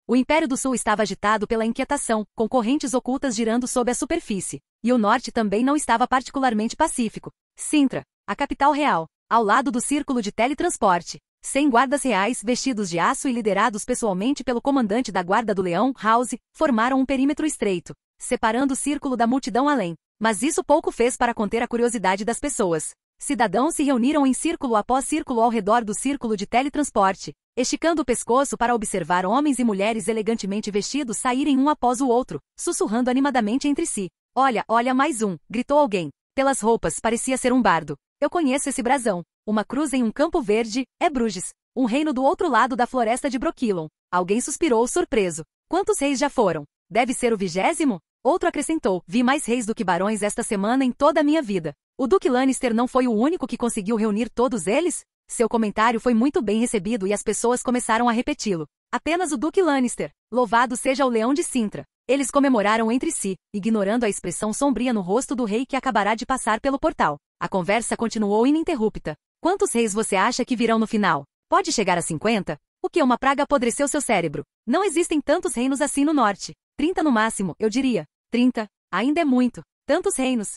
Speaker 1: O Império do Sul estava agitado pela inquietação, com correntes ocultas girando sob a superfície. E o Norte também não estava particularmente pacífico. Sintra, a capital real, ao lado do círculo de teletransporte. 100 guardas reais vestidos de aço e liderados pessoalmente pelo comandante da Guarda do Leão, House, formaram um perímetro estreito, separando o círculo da multidão além. Mas isso pouco fez para conter a curiosidade das pessoas. Cidadãos se reuniram em círculo após círculo ao redor do círculo de teletransporte, esticando o pescoço para observar homens e mulheres elegantemente vestidos saírem um após o outro, sussurrando animadamente entre si. Olha, olha mais um, gritou alguém. Pelas roupas, parecia ser um bardo. Eu conheço esse brasão. Uma cruz em um campo verde, é Bruges. Um reino do outro lado da floresta de Brokilon. Alguém suspirou surpreso. Quantos reis já foram? Deve ser o 20º? Outro acrescentou, vi mais reis do que barões esta semana em toda a minha vida. O Duque Lannister não foi o único que conseguiu reunir todos eles? Seu comentário foi muito bem recebido e as pessoas começaram a repeti-lo. Apenas o Duque Lannister. Louvado seja o Leão de Sintra. Eles comemoraram entre si, ignorando a expressão sombria no rosto do rei que acabará de passar pelo portal. A conversa continuou ininterrupta. Quantos reis você acha que virão no final? Pode chegar a 50? O que uma praga apodreceu seu cérebro? Não existem tantos reinos assim no norte. 30 no máximo, eu diria. 30. Ainda é muito. Tantos reinos.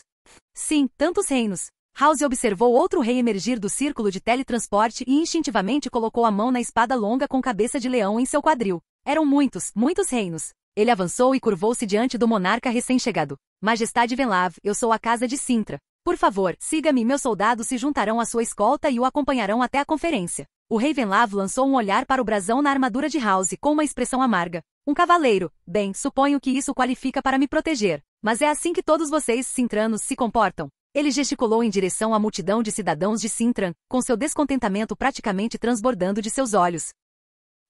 Speaker 1: Sim, tantos reinos. House observou outro rei emergir do círculo de teletransporte e instintivamente colocou a mão na espada longa com cabeça de leão em seu quadril. Eram muitos, muitos reinos. Ele avançou e curvou-se diante do monarca recém-chegado. Majestade Venlav, eu sou a casa de Cintra. Por favor, siga-me e meus soldados se juntarão à sua escolta e o acompanharão até a conferência. O rei Venlav lançou um olhar para o brasão na armadura de House com uma expressão amarga. Um cavaleiro. Bem, suponho que isso qualifica para me proteger. Mas é assim que todos vocês, cintranos, se comportam. Ele gesticulou em direção à multidão de cidadãos de Cintran, com seu descontentamento praticamente transbordando de seus olhos.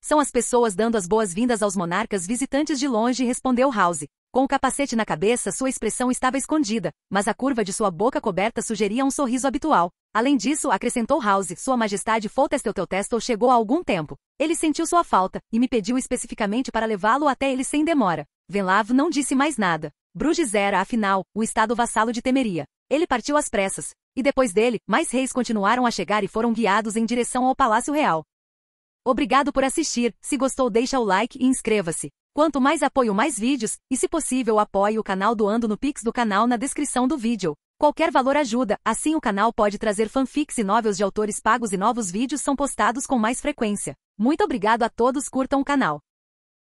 Speaker 1: São as pessoas dando as boas-vindas aos monarcas visitantes de longe, respondeu House. Com o capacete na cabeça, sua expressão estava escondida, mas a curva de sua boca coberta sugeria um sorriso habitual. Além disso, acrescentou House, Sua Majestade Foltestelteutestel chegou há algum tempo. Ele sentiu sua falta, e me pediu especificamente para levá-lo até ele sem demora. Venlav não disse mais nada. Bruges era, afinal, o estado vassalo de Temeria. Ele partiu às pressas. E depois dele, mais reis continuaram a chegar e foram guiados em direção ao Palácio Real. Obrigado por assistir. Se gostou, deixa o like e inscreva-se. Quanto mais apoio, mais vídeos, e se possível apoie o canal doando no Pix do canal na descrição do vídeo. Qualquer valor ajuda, assim o canal pode trazer fanfics e novels de autores pagos e novos vídeos são postados com mais frequência. Muito obrigado a todos, curtam o canal.